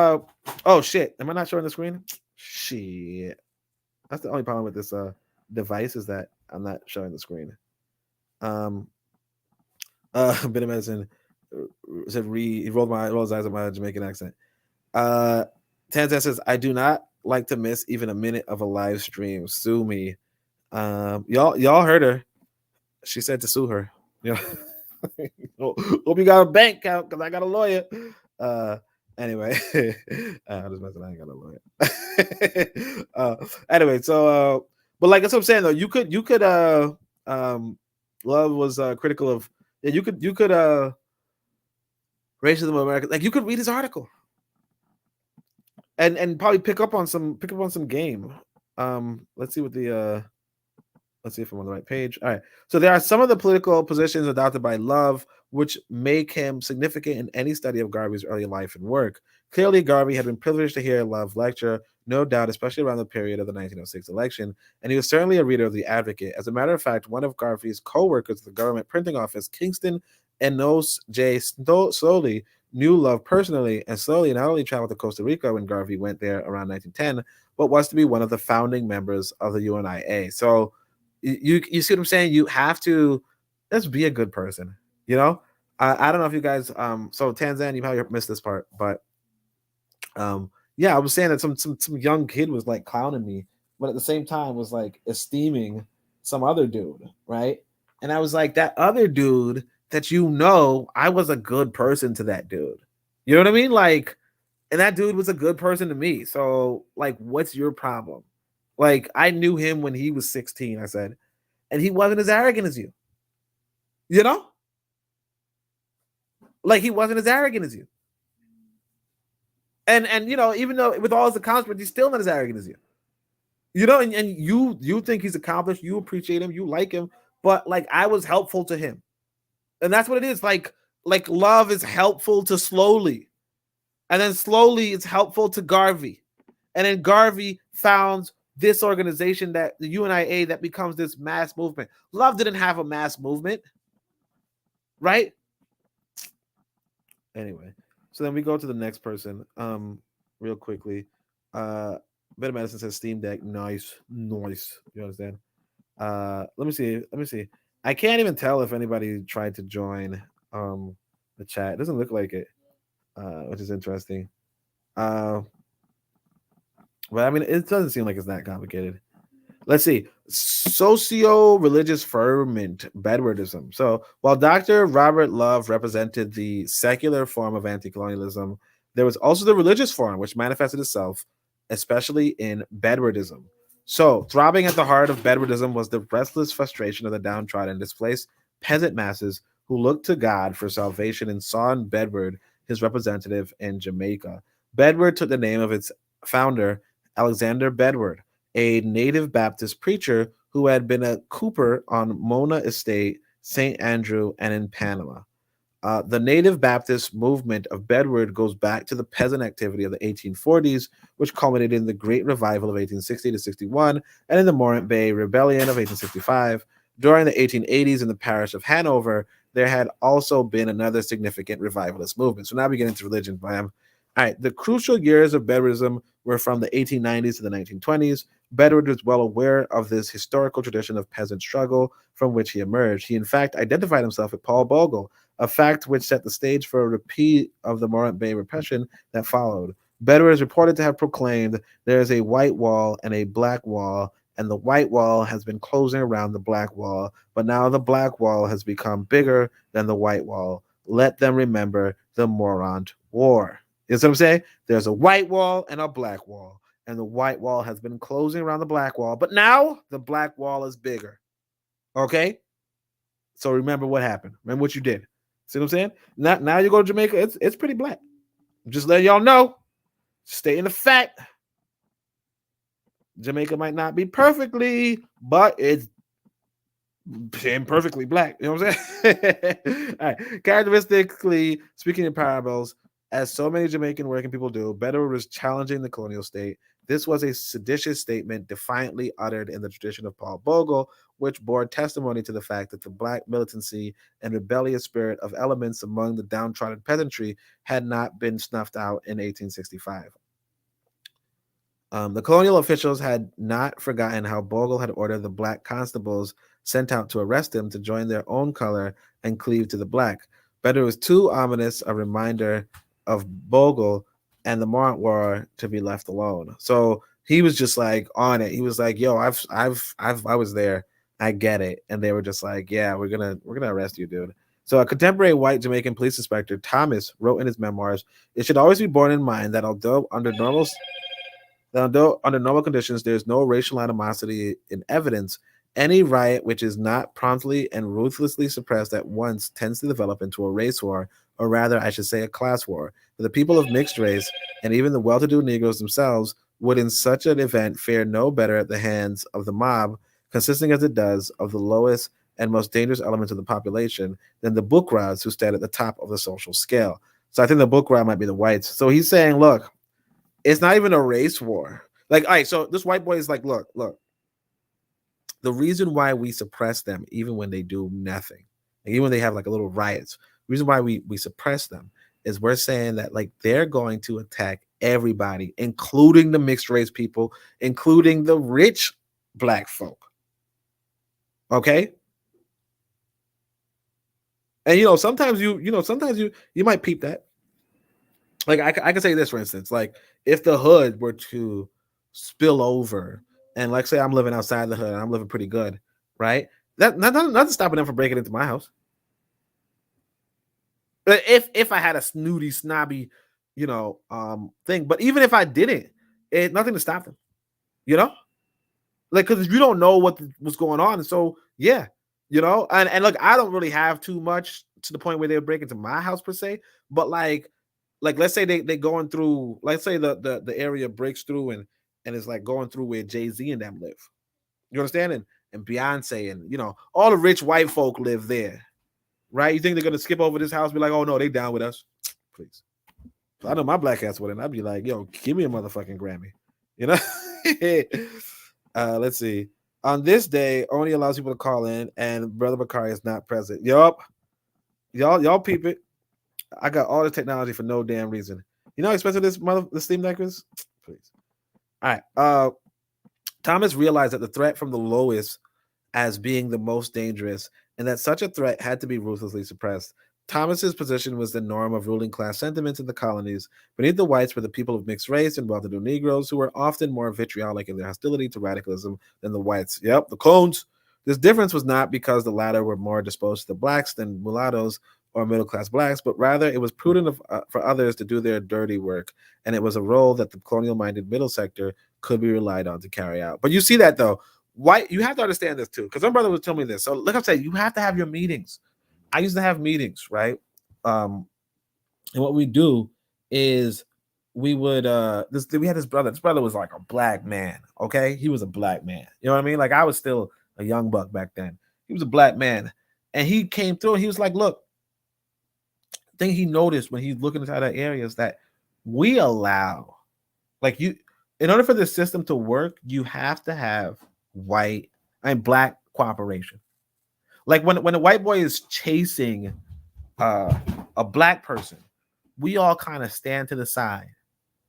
oh, shit. Am I not showing the screen? Shit. That's the only problem with this device is that I'm not showing the screen. Bit of medicine said he rolled his eyes at my Jamaican accent. Tanzan says, I do not like to miss even a minute of a live stream. Sue me. Y'all heard her. She said to sue her. Hope you got a bank account because I got a lawyer. Anyway, I'm just messing. I ain't got a lawyer. Anyway, so but like that's what I'm saying though. You could Love was critical of you could racism of America. Like you could read his article and probably pick up on some game. Let's see if I'm on the right page. All right. So there are some of the political positions adopted by Love, which make him significant in any study of Garvey's early life and work. Clearly, Garvey had been privileged to hear Love lecture, no doubt, especially around the period of the 1906 election, and he was certainly a reader of the Advocate. As a matter of fact, one of Garvey's co-workers at the government printing office, Kingston Enos J. Slowly, knew Love personally, and Slowly not only traveled to Costa Rica when Garvey went there around 1910, but was to be one of the founding members of the UNIA. So you see what I'm saying? You have to just be a good person, I don't know if you guys so Tanzan, you probably missed this part, but yeah, I was saying that some young kid was like clowning me, but at the same time was like esteeming some other dude, right? And I was like, that other dude that I was a good person to that dude. You know what I mean? Like, and that dude was a good person to me. So like, what's your problem? Like, I knew him when he was 16, I said, and he wasn't as arrogant as you. Like he wasn't as arrogant as you. And even though with all his accomplishments, he's still not as arrogant as you. And you think he's accomplished, you appreciate him, you like him, but like I was helpful to him. And that's what it is. Like Love is helpful to Slowly. And then Slowly it's helpful to Garvey. And then Garvey found this organization, that the UNIA, that becomes this mass movement. Love didn't have a mass movement, right? Anyway, so then we go to the next person real quickly. Better Medicine says Steam Deck. Nice. You understand? Let me see. I can't even tell if anybody tried to join the chat. It doesn't look like it, which is interesting. But I mean, it doesn't seem like it's that complicated. Let's see. Socio-religious ferment, Bedwardism. So while Dr. Robert Love represented the secular form of anti-colonialism, there was also the religious form, which manifested itself, especially in Bedwardism. So throbbing at the heart of Bedwardism was the restless frustration of the downtrodden and displaced peasant masses who looked to God for salvation and saw in Bedward his representative in Jamaica. Bedward took the name of its founder, Alexander Bedward, a native Baptist preacher who had been a cooper on Mona Estate, St. Andrew, and in Panama. The native Baptist movement of Bedward goes back to the peasant activity of the 1840s, which culminated in the Great Revival of 1860 to 61 and in the Morant Bay Rebellion of 1865. During the 1880s in the parish of Hanover, there had also been another significant revivalist movement. So now we get into religion, bam. All right, the crucial years of Bedwardism were from the 1890s to the 1920s. Bedward was well aware of this historical tradition of peasant struggle from which he emerged. He, in fact, identified himself with Paul Bogle, a fact which set the stage for a repeat of the Morant Bay repression that followed. Bedward is reported to have proclaimed there is a white wall and a black wall, and the white wall has been closing around the black wall, but now the black wall has become bigger than the white wall. Let them remember the Morant War. You know what I'm saying? There's a white wall and a black wall, and the white wall has been closing around the black wall, but now the black wall is bigger. Okay? So remember what happened. Remember what you did. See what I'm saying? Now you go to Jamaica, it's pretty black. Just letting y'all know, stating the fact, Jamaica might not be perfectly, but it's imperfectly black. You know what I'm saying? All right. Characteristically, speaking in parables, as so many Jamaican working people do, Bedouin was challenging the colonial state. This was a seditious statement defiantly uttered in the tradition of Paul Bogle, which bore testimony to the fact that the black militancy and rebellious spirit of elements among the downtrodden peasantry had not been snuffed out in 1865. The colonial officials had not forgotten how Bogle had ordered the black constables sent out to arrest him to join their own color and cleave to the black. But it was too ominous a reminder of Bogle and the Morant War to be left alone. So he was just like on it. He was like, "Yo, I was there. I get it." And they were just like, "Yeah, we're gonna arrest you, dude." So a contemporary white Jamaican police inspector, Thomas, wrote in his memoirs, "It should always be borne in mind that although under normal conditions there is no racial animosity in evidence, any riot which is not promptly and ruthlessly suppressed at once tends to develop into a race war, or rather, I should say, a class war. The people of mixed race, and even the well-to-do Negroes themselves, would in such an event fare no better at the hands of the mob, consisting as it does of the lowest and most dangerous elements of the population, than the bourgeois who stand at the top of the social scale." So I think the bourgeois might be the whites. So he's saying, look, it's not even a race war. Like, all right, so this white boy is like, look, the reason why we suppress them, even when they do nothing, like even when they have like a little riots, the reason why we suppress them is we're saying that like they're going to attack everybody, including the mixed race people, including the rich black folk. Okay. And sometimes you might peep that. Like I can say this, for instance, like if the hood were to spill over, and like say I'm living outside the hood and I'm living pretty good, right? That nothing stopping them from breaking into my house. But if I had a snooty, snobby, thing, but even if I didn't, it nothing to stop them, like because you don't know what's going on, so yeah, and look, I don't really have too much to the point where they'll break into my house per se, but like let's say they going through, let's say the area breaks through and it's like going through where Jay-Z and them live. You understand? And Beyonce and all the rich white folk live there, right? You think they're gonna skip over this house, be like, oh no, they down with us, please. So I know my black ass wouldn't. I'd be like, yo, give me a motherfucking Grammy, let's see. On this day, only allows people to call in, and Brother Bakari is not present. Yup, y'all peep it. I got all the technology for no damn reason. You know how expensive this Steam Deck is? Please. All right. Thomas realized that the threat from the lowest as being the most dangerous, and that such a threat had to be ruthlessly suppressed. Thomas's position was the norm of ruling class sentiments in the colonies. Beneath the whites were the people of mixed race and well-to-do Negroes who were often more vitriolic in their hostility to radicalism than the whites. Yep, the clones. This difference was not because the latter were more disposed to the blacks than mulattoes or middle-class blacks, but rather it was prudent for others to do their dirty work, and it was a role that the colonial-minded middle sector could be relied on to carry out. But you see that, though. White, you have to understand this, too, because my brother was telling me this. So, like I'm saying, you have to have your meetings. I used to have meetings, right? And what we do is we would we had this brother. This brother was like a black man, okay? He was a black man. You know what I mean? Like I was still a young buck back then. He was a black man. And he came through and he was like, look, the thing he noticed when he's looking inside that area is that we allow, like you, in order for the system to work, you have to have white and black cooperation. Like when a white boy is chasing a black person, we all kind of stand to the side.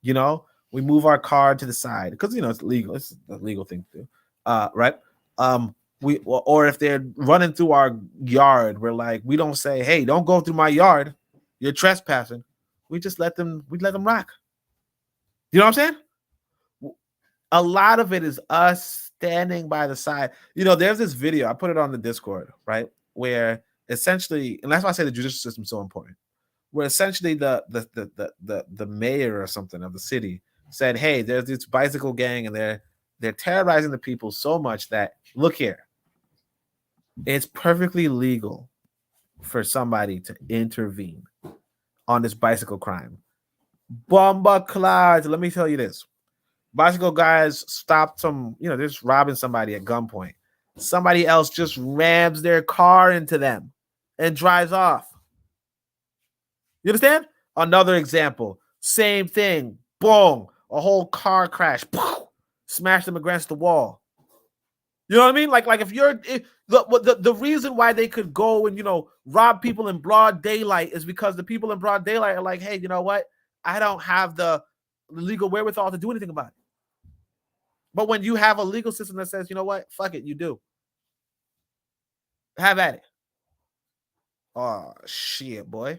You know, we move our car to the side because it's legal. It's a legal thing to do, right? Or if they're running through our yard, we're like, we don't say, "Hey, don't go through my yard. You're trespassing." We just let them rock. You know what I'm saying? A lot of it is us standing by the side. There's this video, I put it on the Discord, right? Where essentially, and that's why I say the judicial system is so important, where essentially the mayor or something of the city said, hey, there's this bicycle gang and they're terrorizing the people so much that, look here, it's perfectly legal for somebody to intervene on this bicycle crime. Bomba clouds. Let me tell you this. Bicycle guys stopped they're just robbing somebody at gunpoint. Somebody else just rams their car into them and drives off. You understand? Another example. Same thing. Boom. A whole car crash. Smash them against the wall. You know what I mean? Like if the reason why they could go and rob people in broad daylight is because the people in broad daylight are like, hey, you know what? I don't have the legal wherewithal to do anything about it. But when you have a legal system that says, you know what? Fuck it, you do. Have at it. Oh, shit, boy.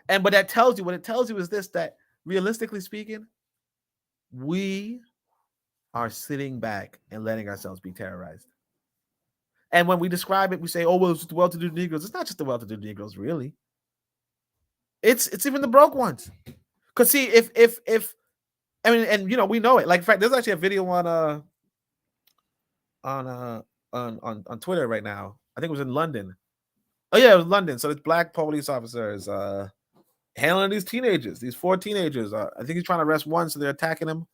But what it tells you is this, that realistically speaking, we are sitting back and letting ourselves be terrorized. And when we describe it, we say, oh, well, it's the well-to-do Negroes. It's not just the well-to-do Negroes, really. It's even the broke ones. Because see, if we know it. Like, in fact, there's actually a video on Twitter right now. I think it was in London. Oh yeah, it was London. So it's black police officers handling these teenagers, these 4 teenagers. I think he's trying to arrest one, so they're attacking him,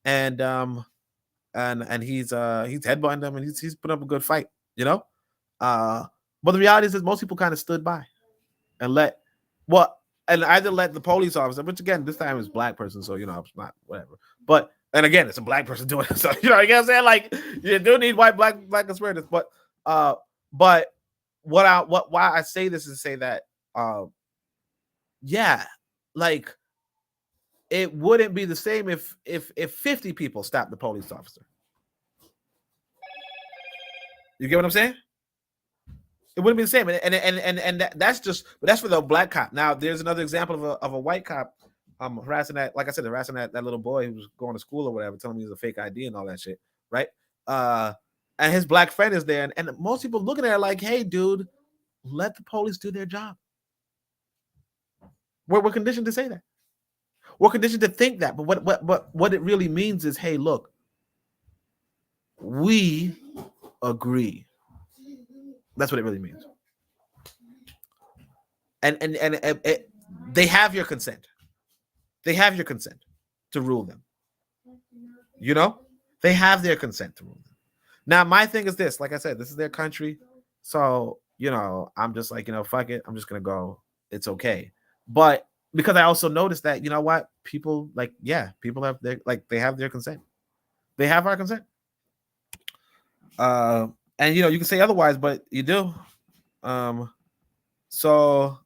and he's headbutting them, and he's put up a good fight, But the reality is that most people kind of stood by and either let the police officer, which again this time is black person, so it's not whatever. But and again, it's a black person doing it, so you know what I'm saying. Like you do need white black conspirators, but why I say this is to say that like it wouldn't be the same if 50 people stopped the police officer. You get what I'm saying? It wouldn't be the same, and that's for the black cop. Now there's another example of a white cop harassing that little boy who was going to school or whatever, telling me he's a fake ID and all that shit, right? And his black friend is there, and most people looking at it like, hey, dude, let the police do their job. We're conditioned to say that. We're conditioned to think that. But what it really means is, hey, look, we agree. That's what it really means. And they have your consent. They have your consent to rule them. They have their consent to rule them. Now, my thing is this. Like I said, this is their country. So, I'm just like, fuck it. I'm just going to go. It's okay. But because I also noticed that, what? People people have they have their consent. They have our consent. And you can say otherwise, but you do. So all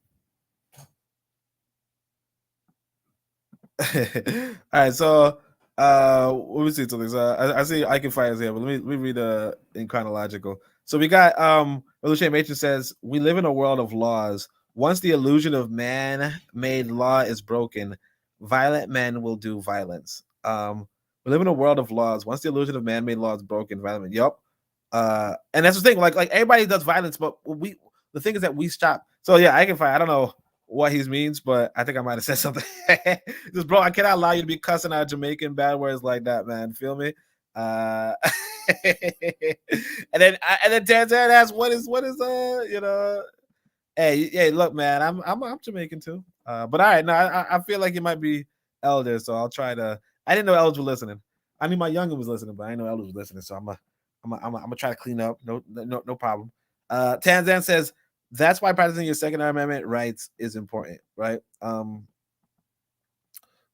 right, so let me see something. So I see I can find this here, but let me read in chronological. So we got Revolutionary Matron says, we live in a world of laws Once the illusion of man-made law is broken, violent men will do violence. We live in a world of laws. Once the illusion of man-made law is broken, violent men. Yup. And that's the thing. Like everybody does violence, but the thing is that we stop. So yeah, I can find. I don't know what he means, but I think I might have said something. Just bro, I cannot allow you to be cussing out Jamaican bad words like that, man. Feel me? And then Tanzan asks, what is Hey, look, man, I'm Jamaican too. But all right, no, I feel like it might be elders, so I'll try to. I didn't know elders were listening. I knew my younger was listening, but I didn't know elders was listening, so I'm gonna try to clean up. No problem. Tanzan says that's why practicing your Second Amendment rights is important, right?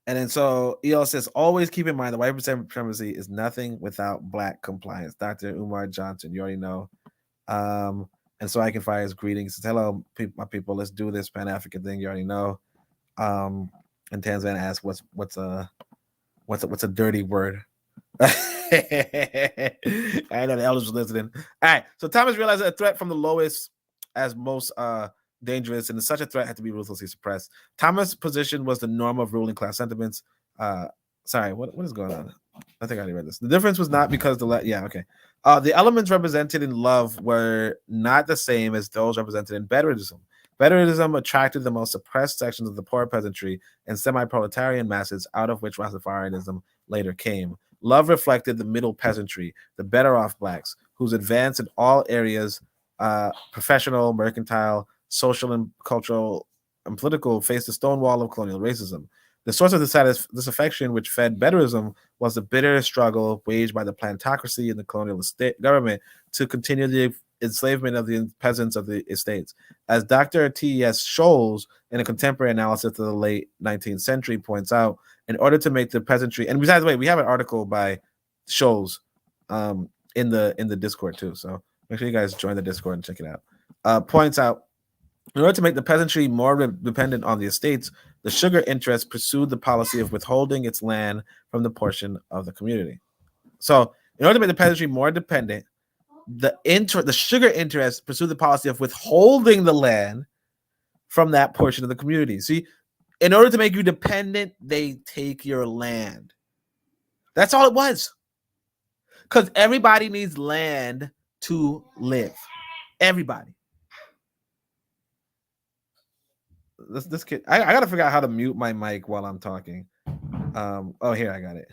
And then so EL says, always keep in mind the white supremacy is nothing without black compliance. Dr. Umar Johnson, you already know. And so I can fire his greetings. Says, hello, my people. Let's do this Pan-African thing. You already know. And Tanzania asks, what's a dirty word? I know the elders were listening. All right. So Thomas realized that a threat from the lowest as most dangerous, and such a threat had to be ruthlessly suppressed. Thomas' position was the norm of ruling class sentiments. Sorry, what is going on? I think I already read this. The difference was not because the elements represented in love were not the same as those represented in Bedouinism. Bedouinism attracted the most suppressed sections of the poor peasantry and semi-proletarian masses, out of which Rastafarianism later came. Love reflected the middle peasantry, the better-off blacks, whose advance in all areas, professional, mercantile, social and cultural and political, faced the stone wall of colonial racism. The source of this affection, which fed Bedouinism, was the bitter struggle waged by the plantocracy and the colonial government to continue the enslavement of the peasants of the estates. As Dr. T.S. Scholes, in a contemporary analysis of the late 19th century, points out, in order to make the peasantry, and besides the way, we have an article by Scholes in the Discord too, so make sure you guys join the Discord and check it out. Points out, in order to make the peasantry more dependent on the estates, the sugar interest pursued the policy of withholding its land from the portion of the community. So, in order to make the peasantry more dependent, the sugar interest pursued the policy of withholding the land from that portion of the community. See, in order to make you dependent, they take your land. That's all it was. Because everybody needs land to live. Everybody. This kid, I gotta figure out how to mute my mic while I'm talking. Oh, here, I got it.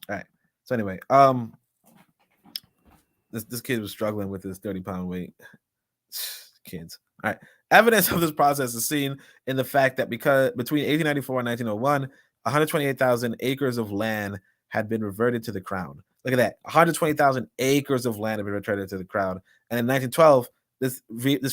All right. So anyway, this kid was struggling with his 30-pound weight. Kids. All right. Evidence of this process is seen in the fact that because between 1894 and 1901, 128,000 acres of land had been reverted to the crown. Look at that. 120,000 acres of land have been returned to the crown. And in 1912, this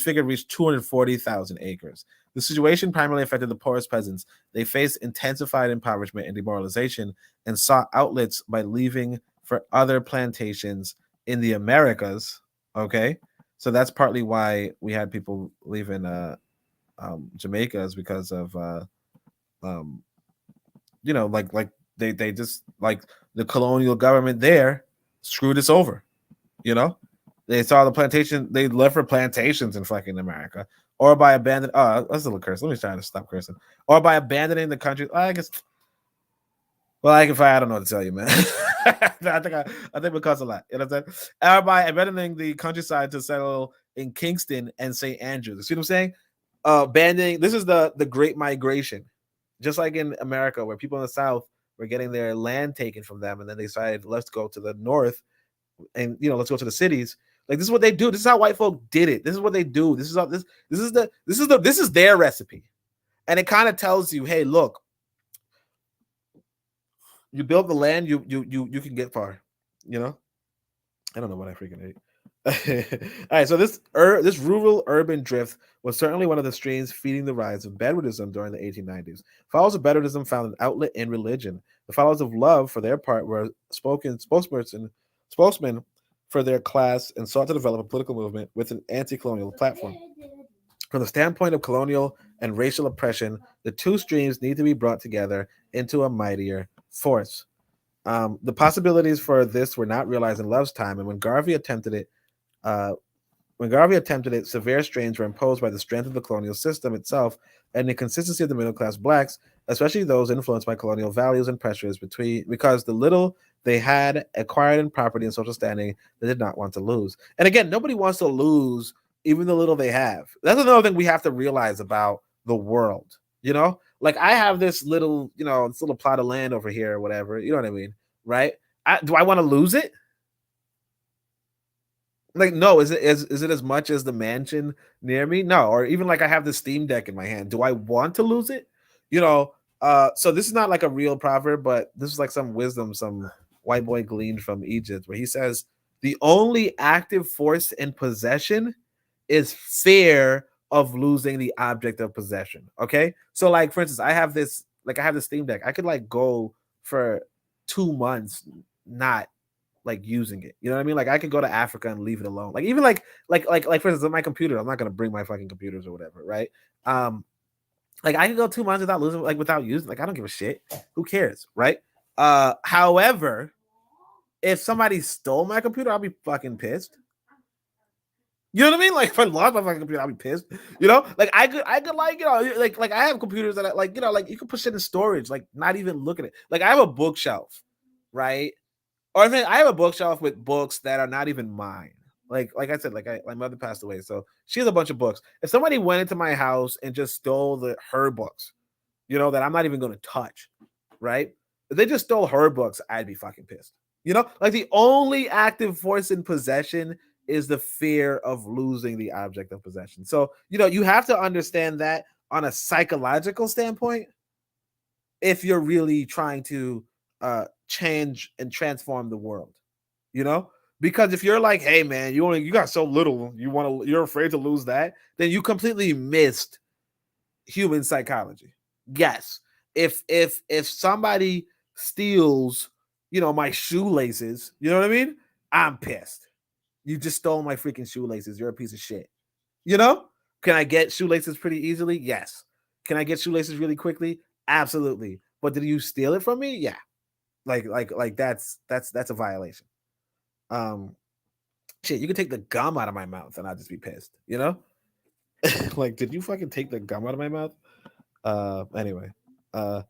figure reached 240,000 acres. The situation primarily affected the poorest peasants. They faced intensified impoverishment and demoralization and sought outlets by leaving for other plantations in the Americas. Okay. So that's partly why we had people leaving Jamaica, is because of they just, like, the colonial government there screwed us over. They saw the plantation, they left for plantations in fucking America, or by abandoning. That's a little curse. Let me try to stop cursing. Or by abandoning the country. I guess. Well, I don't know what to tell you, man. I think we cuss a lot. You know what I'm saying? Or by abandoning the countryside to settle in Kingston and St. Andrews. You see what I'm saying? Abandoning. This is the Great Migration, just like in America, where people in the South were getting their land taken from them, and then they decided, let's go to the North, and let's go to the cities. Like, this is what they do. This is how white folk did it. This is what they do. This is their recipe, and it kind of tells you, hey, look. You build the land, you can get far. I don't know what I freaking ate. All right, so this rural urban drift was certainly one of the streams feeding the rise of Bedouinism during the 1890s. Followers of Bedouinism found an outlet in religion. The followers of Love, for their part, were spokesmen for their class and sought to develop a political movement with an anti-colonial platform. From the standpoint of colonial and racial oppression, the two streams need to be brought together into a mightier force. The possibilities for this were not realized in Love's time, and when Garvey attempted it, When Garvey attempted it, severe strains were imposed by the strength of the colonial system itself and the consistency of the middle class blacks, especially those influenced by colonial values and pressures because the little they had acquired in property and social standing, they did not want to lose. And again, nobody wants to lose even the little they have. That's another thing we have to realize about the world. Like I have this little, this little plot of land over here or whatever. You know what I mean, right? Do I want to lose it? Like, no, is it as much as the mansion near me? No, or even like I have the Steam Deck in my hand. Do I want to lose it? So this is not like a real proverb, but this is like some wisdom some white boy gleaned from Egypt, where he says the only active force in possession is fear of losing the object of possession. Okay, so like for instance, I have this Steam Deck. I could like go for 2 months not like using it. You know what I mean? Like I could go to Africa and leave it alone. Like even like for instance, on my computer, I'm not gonna bring my fucking computers or whatever, right? Like I could go 2 months without losing, like without using. Like I don't give a shit. Who cares, right? However, if somebody stole my computer, I'll be fucking pissed. You know what I mean? Like if I lost my fucking computer, I'll be pissed. Like I could like like I have computers that like like you can put shit in storage, like not even look at it. Like I have a bookshelf, right? Or I have a bookshelf with books that are not even mine. Like I said, my mother passed away, so she has a bunch of books. If somebody went into my house and just stole her books, that I'm not even going to touch, right? If they just stole her books, I'd be fucking pissed. Like the only active force in possession is the fear of losing the object of possession. So, you have to understand that on a psychological standpoint, if you're really trying to change and transform the world, because if you're like, hey man, you got so little, you're afraid to lose that, then you completely missed human psychology. Yes, if somebody steals, my shoelaces, you know what I mean, I'm pissed. You just stole my freaking shoelaces. You're a piece of shit. Can I get shoelaces pretty easily? Yes. Can I get shoelaces really quickly? Absolutely. But did you steal it from me? Yeah. Like that's a violation. Shit, you can take the gum out of my mouth and I'll just be pissed, Like, did you fucking take the gum out of my mouth? Anyway. So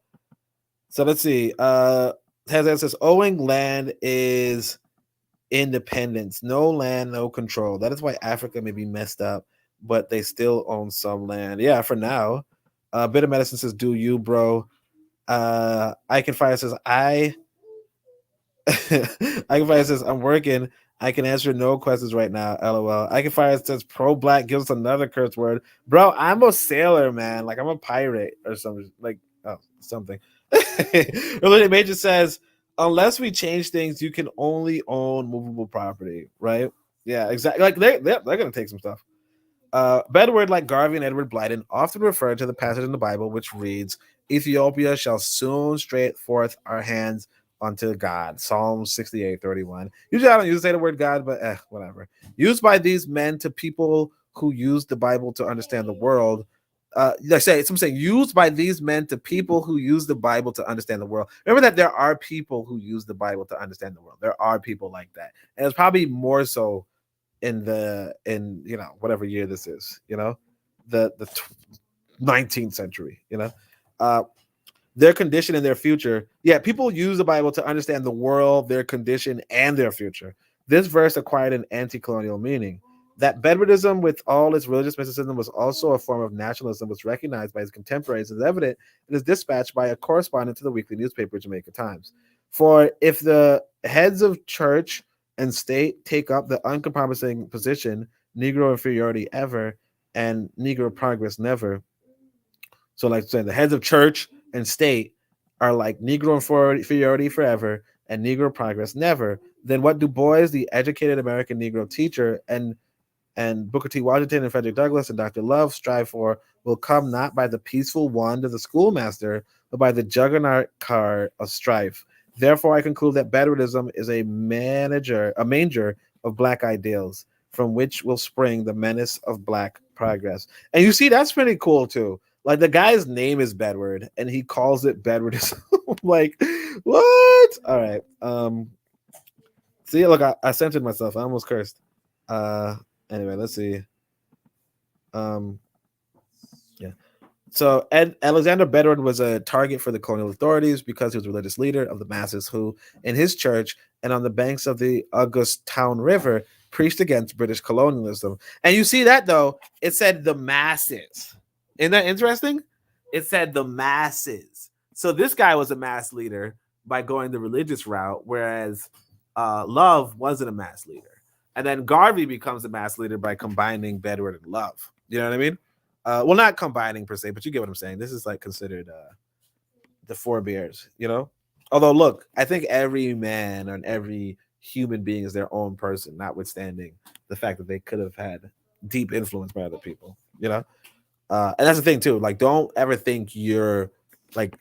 let's see. Hazard says owing land is independence. No land, no control. That is why Africa may be messed up, but they still own some land. Yeah, for now. Bit of Medicine says, do you, bro? I Can Fire says, I Can Fire says, I'm working. I can answer no questions right now. LOL. I Can Fire says, pro black gives us another curse word. Bro, I'm a sailor, man. Like, I'm a pirate or something. Like, something. Related Major says, unless we change things, you can only own movable property, right? Yeah, exactly. Like, they're going to take some stuff. Bedward, like Garvey and Edward Blyden, often refer to the passage in the Bible which reads, Ethiopia shall soon stretch forth our hands unto God. Psalm 68:31. Usually I don't use to say the word God, but whatever. Used by these men to people who use the Bible to understand the world. I'm saying used by these men to people who use the Bible to understand the world. Remember that there are people who use the Bible to understand the world. There are people like that. And it's probably more so in whatever year this is, the 19th century, their condition and their future. Yeah, people use the Bible to understand the world, their condition, and their future. This verse acquired an anti-colonial meaning. That Bedouinism, with all its religious mysticism, was also a form of nationalism, was recognized by his contemporaries as evident in his dispatch by a correspondent to the weekly newspaper Jamaica Times. For if the heads of church and state take up the uncompromising position, Negro inferiority ever and Negro progress never. So, like saying, the heads of church and state are like Negro inferiority forever and Negro progress never. Then what Du Bois, the educated American Negro teacher, and Booker T. Washington and Frederick Douglass and Dr. Love strive for will come not by the peaceful wand of the schoolmaster, but by the juggernaut car of strife. Therefore, I conclude that Bedouinism is a manger of black ideals, from which will spring the menace of black progress. And you see, that's pretty cool too. Like the guy's name is Bedward, and he calls it Bedouinism. Like, what? All right. See, look, I censored myself. I almost cursed. Uh, anyway, let's see. Um, yeah. So Alexander Bedouin was a target for the colonial authorities because he was a religious leader of the masses who, in his church and on the banks of the August Town River, preached against British colonialism. And you see that though, it said the masses. Isn't that interesting? It said the masses. So this guy was a mass leader by going the religious route, whereas Love wasn't a mass leader. And then Garvey becomes a mass leader by combining Bedouin and Love. You know what I mean? Well, not combining per se, but you get what I'm saying. This is like considered the forebears, you know. Although, look, I think every man and every human being is their own person, notwithstanding the fact that they could have had deep influence by other people, you know. And that's the thing too. Like, don't ever think you're like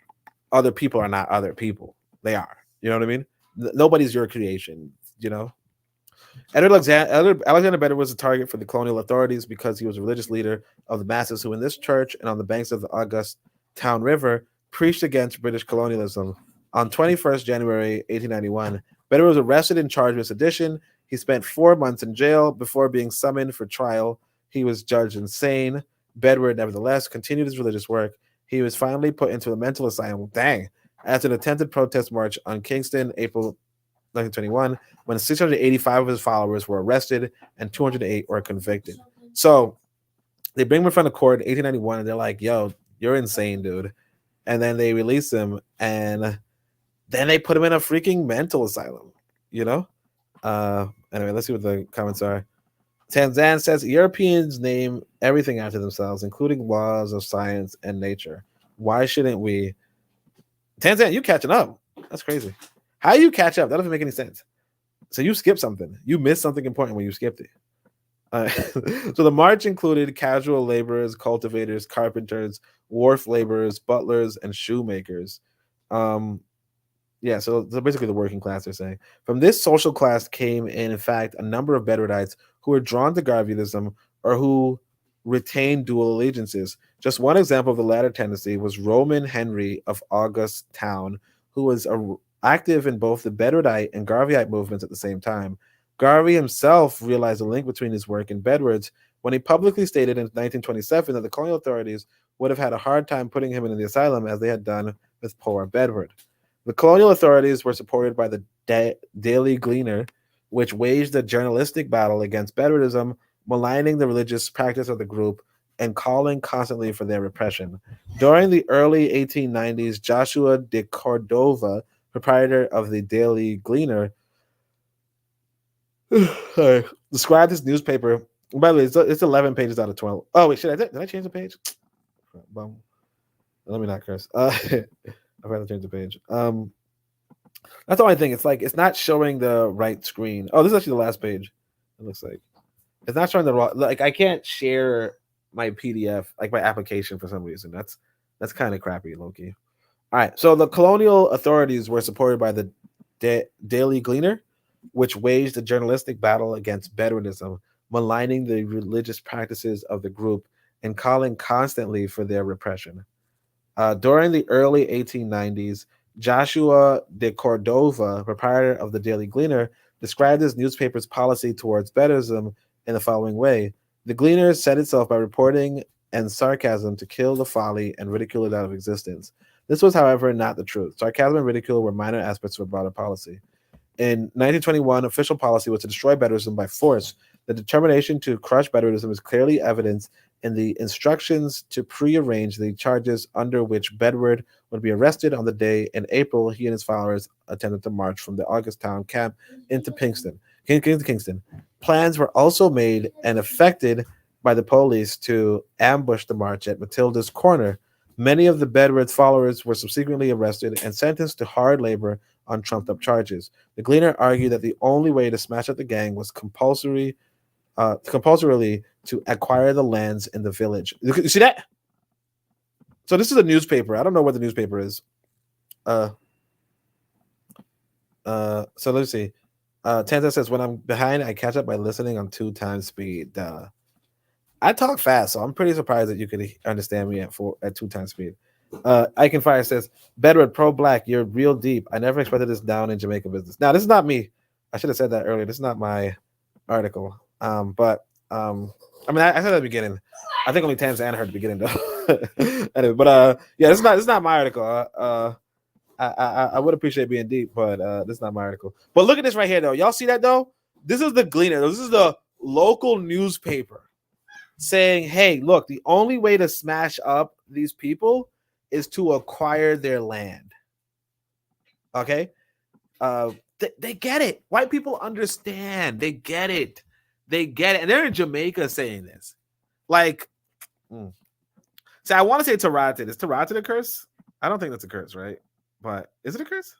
other people are not other people. They are. You know what I mean? Nobody's your creation. You know. Alexander Bedouin was a target for the colonial authorities because he was a religious leader of the masses who, in this church and on the banks of the August Town River, preached against British colonialism. On 21st January 1891, Bedouin was arrested and charged with sedition. He spent 4 months in jail before being summoned for trial. He was judged insane. Bedouin, nevertheless, continued his religious work. He was finally put into a mental asylum. Dang. After an attempted protest march on Kingston, April 1921, when 685 of his followers were arrested and 208 were convicted. So they bring him in front of court in 1891 and they're like, yo, you're insane, dude. And then they release him and then they put him in a freaking mental asylum, you know? Anyway, let's see what the comments are. Tanzan says Europeans name everything after themselves, including laws of science and nature. Why shouldn't we? Tanzan, you catching up. That's crazy. How you catch up? That doesn't make any sense. So you skipped something. You missed something important when you skipped it. So the march included casual laborers, cultivators, carpenters, wharf laborers, butlers, and shoemakers. So basically the working class, they're saying. From this social class came in fact, a number of Bedouinites who were drawn to Garveyism or who retained dual allegiances. Just one example of the latter tendency was Roman Henry of August Town, who was active in both the Bedouinite and Garveyite movements at the same time. Garvey himself realized a link between his work and Bedouins when he publicly stated in 1927 that the colonial authorities would have had a hard time putting him in the asylum as they had done with poor Bedouin. The colonial authorities were supported by the Daily Gleaner, which waged a journalistic battle against Bedouinism, maligning the religious practice of the group and calling constantly for their repression. During the early 1890s, Joshua de Cordova, proprietor of the Daily Gleaner, described his newspaper. By the way, it's 11 pages out of 12. Oh, wait, did I change the page? Let me not curse. I've got to change the page. That's the only thing. It's like it's not showing the right screen. Oh, this is actually the last page. It looks like it's not showing the raw. Like I can't share my PDF, like my application for some reason. That's kind of crappy, Loki. All right. So the colonial authorities were supported by the Daily Gleaner, which waged a journalistic battle against Bedouinism, maligning the religious practices of the group and calling constantly for their repression. During the early 1890s, Joshua de Cordova, proprietor of the Daily Gleaner, described his newspaper's policy towards Bedouinism in the following way. The Gleaner set itself by reporting and sarcasm to kill the folly and ridicule it out of existence. This was, however, not the truth. Sarcasm and ridicule were minor aspects of a broader policy. In 1921, official policy was to destroy Bedouinism by force. The determination to crush Bedouinism is clearly evidenced in the instructions to prearrange the charges under which Bedouin would be arrested on the day in April he and his followers attempted to march from the August Town camp into Kingston. Plans were also made and effected by the police to ambush the march at Matilda's Corner. Many of the Bedouin followers were subsequently arrested and sentenced to hard labor on trumped-up charges. The Gleaner argued that the only way to smash up the gang was compulsorily to acquire the lands in the village. You see that? So this is a newspaper. I don't know what the newspaper is. So let's see. Tanza says, when I'm behind, I catch up by listening on 2 times speed. I talk fast, so I'm pretty surprised that you could understand me at 2 times speed. Icon Fire says, Bedouin pro-black, you're real deep. I never expected this down in Jamaica business. Now, this is not me. I should have said that earlier. This is not my article. But I mean, I said at the beginning. I think only Tanzania heard the beginning though. Anyway, but yeah, this is not my article. I would appreciate being deep, but this is not my article. But look at this right here, though. Y'all see that though? This is the Gleaner. This is the local newspaper saying, "Hey, look, the only way to smash up these people is to acquire their land." Okay, they get it. White people understand. They get it. They get it, and they're in Jamaica saying this. Like, see, I want to say Tarated. Is Tarated a curse? I don't think that's a curse, right? But is it a curse?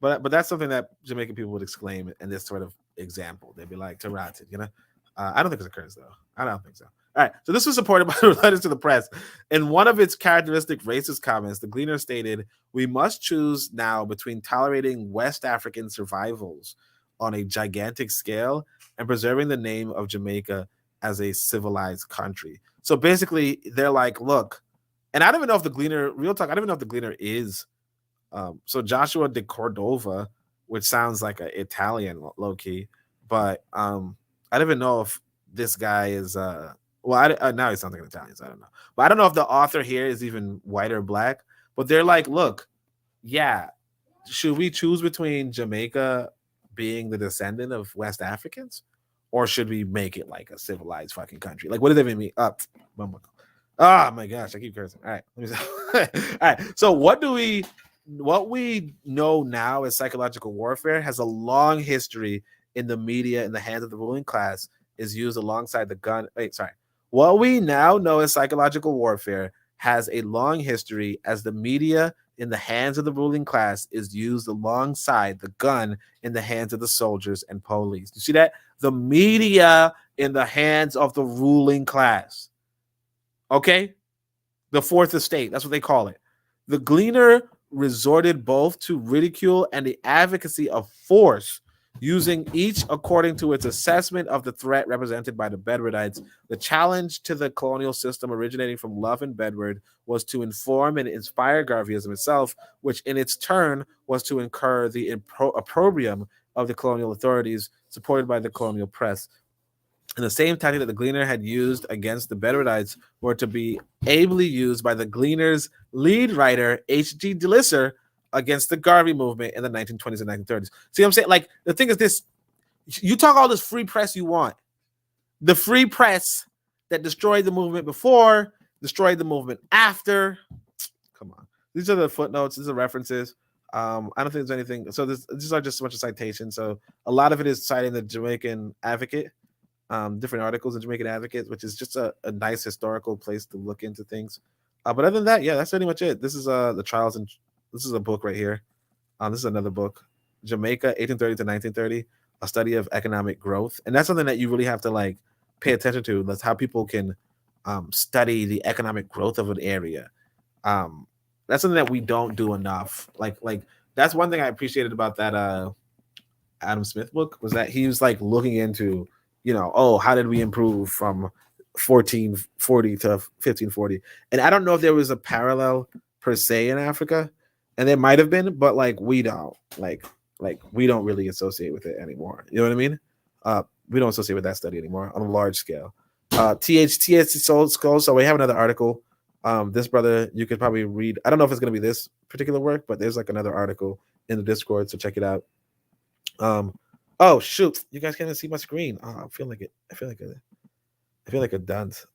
But that's something that Jamaican people would exclaim in this sort of example. They'd be like, Tarated, you know? I don't think it's a curse, though. I don't think so. All right. So this was supported by the letters to the press. In one of its characteristic racist comments, the Gleaner stated, "We must choose now between tolerating West African survivals on a gigantic scale and preserving the name of Jamaica as a civilized country." So basically, they're like, look, and I don't even know if the Gleaner, real talk, I don't even know if the Gleaner is. So Joshua de Cordova, which sounds like an Italian low key, but I don't even know if this guy is now he sounds like an Italian, so I don't know. But I don't know if the author here is even white or black. But they're like, look, yeah, should we choose between Jamaica being the descendant of West Africans, or should we make it like a civilized fucking country? Like, what does that even mean? Oh my gosh, I keep cursing. All right, let me see. All right. So what we know now as psychological warfare has a long history in the media in the hands of the ruling class, is used alongside the gun. What we now know as psychological warfare has a long history as the media in the hands of the ruling class is used alongside the gun in the hands of the soldiers and police. You see that? The media in the hands of the ruling class. Okay? The fourth estate, that's what they call it. The Gleaner resorted both to ridicule and the advocacy of force, using each according to its assessment of the threat represented by the Bedwardites. The challenge to the colonial system originating from Love and Bedward was to inform and inspire Garveyism itself, which in its turn was to incur the opprobrium of the colonial authorities, supported by the colonial press. And the same tactic that the Gleaner had used against the Bedwardites were to be ably used by the Gleaner's lead writer, H.G. Delisser, against the Garvey movement in the 1920s and 1930s. See what I'm saying? Like, the thing is this, you talk all this free press you want. The free press that destroyed the movement before, destroyed the movement after. Come on. These are the footnotes. These are references. I don't think there's anything. So these are just a bunch of citations. So a lot of it is citing the Jamaican Advocate, different articles in Jamaican Advocate, which is just a nice historical place to look into things. But other than that, yeah, that's pretty much it. This is the trials, and this is a book right here. This is another book, Jamaica, 1830 to 1930, a study of economic growth, and that's something that you really have to like pay attention to. That's how people can study the economic growth of an area. That's something that we don't do enough. Like that's one thing I appreciated about that Adam Smith book, was that he was like looking into, how did we improve from 1440 to 1540? And I don't know if there was a parallel per se in Africa, and there might have been, but like we don't we don't really associate with it anymore. You know what I mean? We don't associate with that study anymore on a large scale. THT Skulls. So we have another article. This brother, you could probably read. I don't know if it's going to be this particular work, but there's like another article in the Discord, so check it out. Oh shoot, you guys can't even see my screen. I feel like a dunce.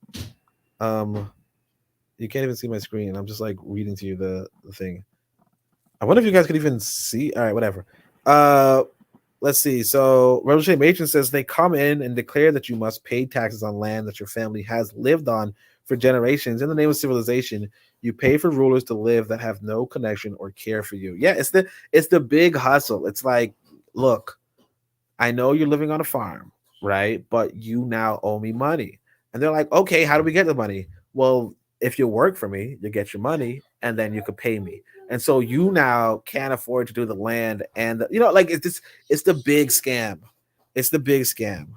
You can't even see my screen. I'm just like reading to you the thing. I wonder if you guys could even see. All right, whatever. Let's see. So Revolutionary Matron says they come in and declare that you must pay taxes on land that your family has lived on for generations. In the name of civilization, you pay for rulers to live that have no connection or care for you. Yeah, it's the big hustle. It's like, look, I know you're living on a farm, right? But you now owe me money. And they're like, okay, how do we get the money? Well, if you work for me, you get your money, and then you could pay me. And so you now can't afford to do the land, and it's the big scam. It's the big scam.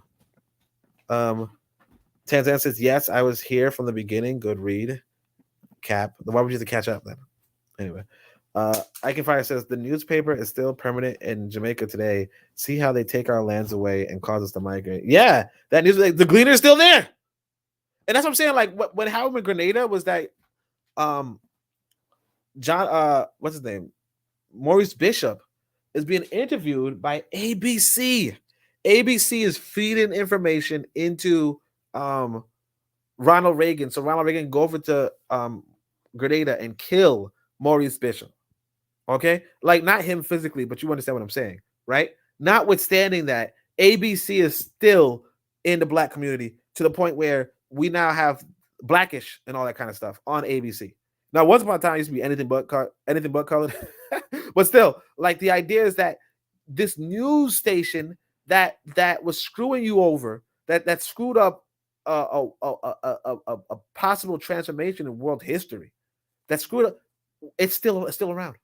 Tanzan says, yes, I was here from the beginning. Good read. Cap. Why would you have to catch up then? Anyway. Ike Fire says the newspaper is still permanent in Jamaica today. See how they take our lands away and cause us to migrate. Yeah, that news, like, the Gleaner is still there, and that's what I'm saying. Like when Howard in Grenada was that um John what's his name, Maurice Bishop is being interviewed by ABC. ABC is feeding information into Ronald Reagan, so Ronald Reagan go over to Grenada and kill Maurice Bishop. Okay, like not him physically, but you understand what I'm saying, right? Notwithstanding that, ABC is still in the black community to the point where we now have Blackish and all that kind of stuff on ABC. Now, once upon a time, it used to be anything but colored, but still, like the idea is that this news station that was screwing you over, that screwed up a possible transformation in world history, that screwed up, it's still around.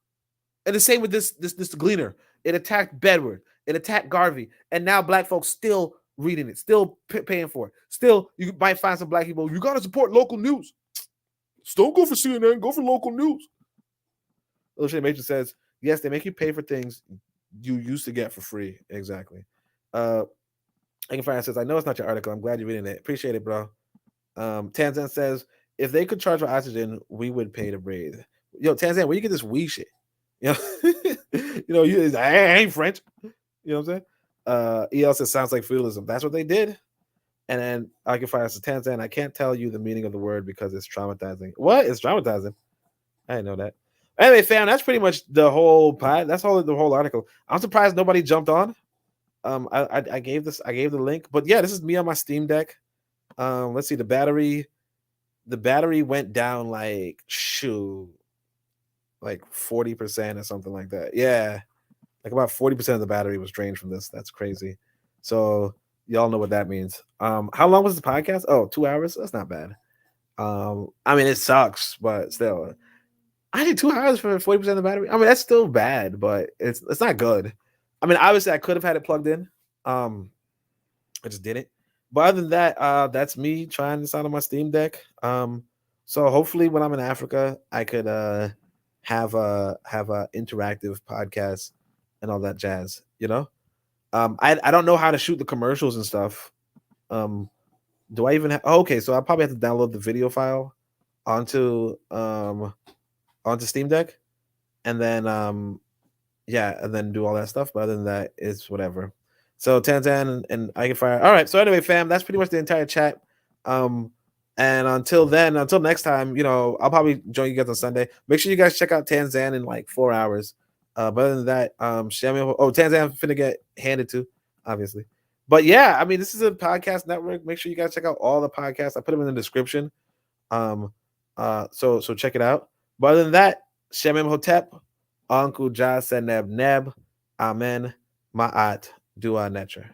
And the same with this Gleaner. It attacked Bedward. It attacked Garvey. And now black folks still reading it, still paying for it. Still, you might find some black people, you got to support local news. Don't go for CNN, go for local news. Illustrated Major says, yes, they make you pay for things you used to get for free. Exactly. Ike Fire says, I know it's not your article. I'm glad you're reading it. Appreciate it, bro. Tanzan says, if they could charge for oxygen, we would pay to breathe. Yo, Tanzan, where you get this weed shit? You know, I ain't French. You know what I'm saying? EL says, sounds like feudalism. That's what they did. And then Occupy says, Tanzan, I can't tell you the meaning of the word because it's traumatizing. What? It's traumatizing. I didn't know that. Anyway, fam, that's pretty much the whole pod. That's all the whole article. I'm surprised nobody jumped on. I gave the link, but yeah, this is me on my Steam Deck. Let's see, the battery went down like 40% or something like that. Yeah, like about 40% of the battery was drained from this. That's crazy. So y'all know what that means. How long was the podcast? Oh, 2 hours. That's not bad. I mean, it sucks, but still, I did 2 hours for 40% of the battery. I mean, that's still bad, but it's not good. I mean, obviously, I could have had it plugged in. I just didn't. But other than that, that's me trying this out on my Steam Deck. So hopefully, when I'm in Africa, I could have a interactive podcast and all that jazz. You know, I don't know how to shoot the commercials and stuff. Do I even have? Oh, okay, so I probably have to download the video file onto Steam Deck, and then and then do all that stuff. But other than that, it's whatever. So Tanzan and I can fire. All right. So anyway, fam, that's pretty much the entire chat. And until next time, I'll probably join you guys on Sunday. Make sure you guys check out Tanzan in like 4 hours. But other than that, Tanzan finna get handed to, obviously. But yeah, I mean, this is a podcast network. Make sure you guys check out all the podcasts. I put them in the description. So check it out. But other than that, Shemem Hotep, Uncle Ja Seneb Neb, Amen, Ma'at, Dua Netra.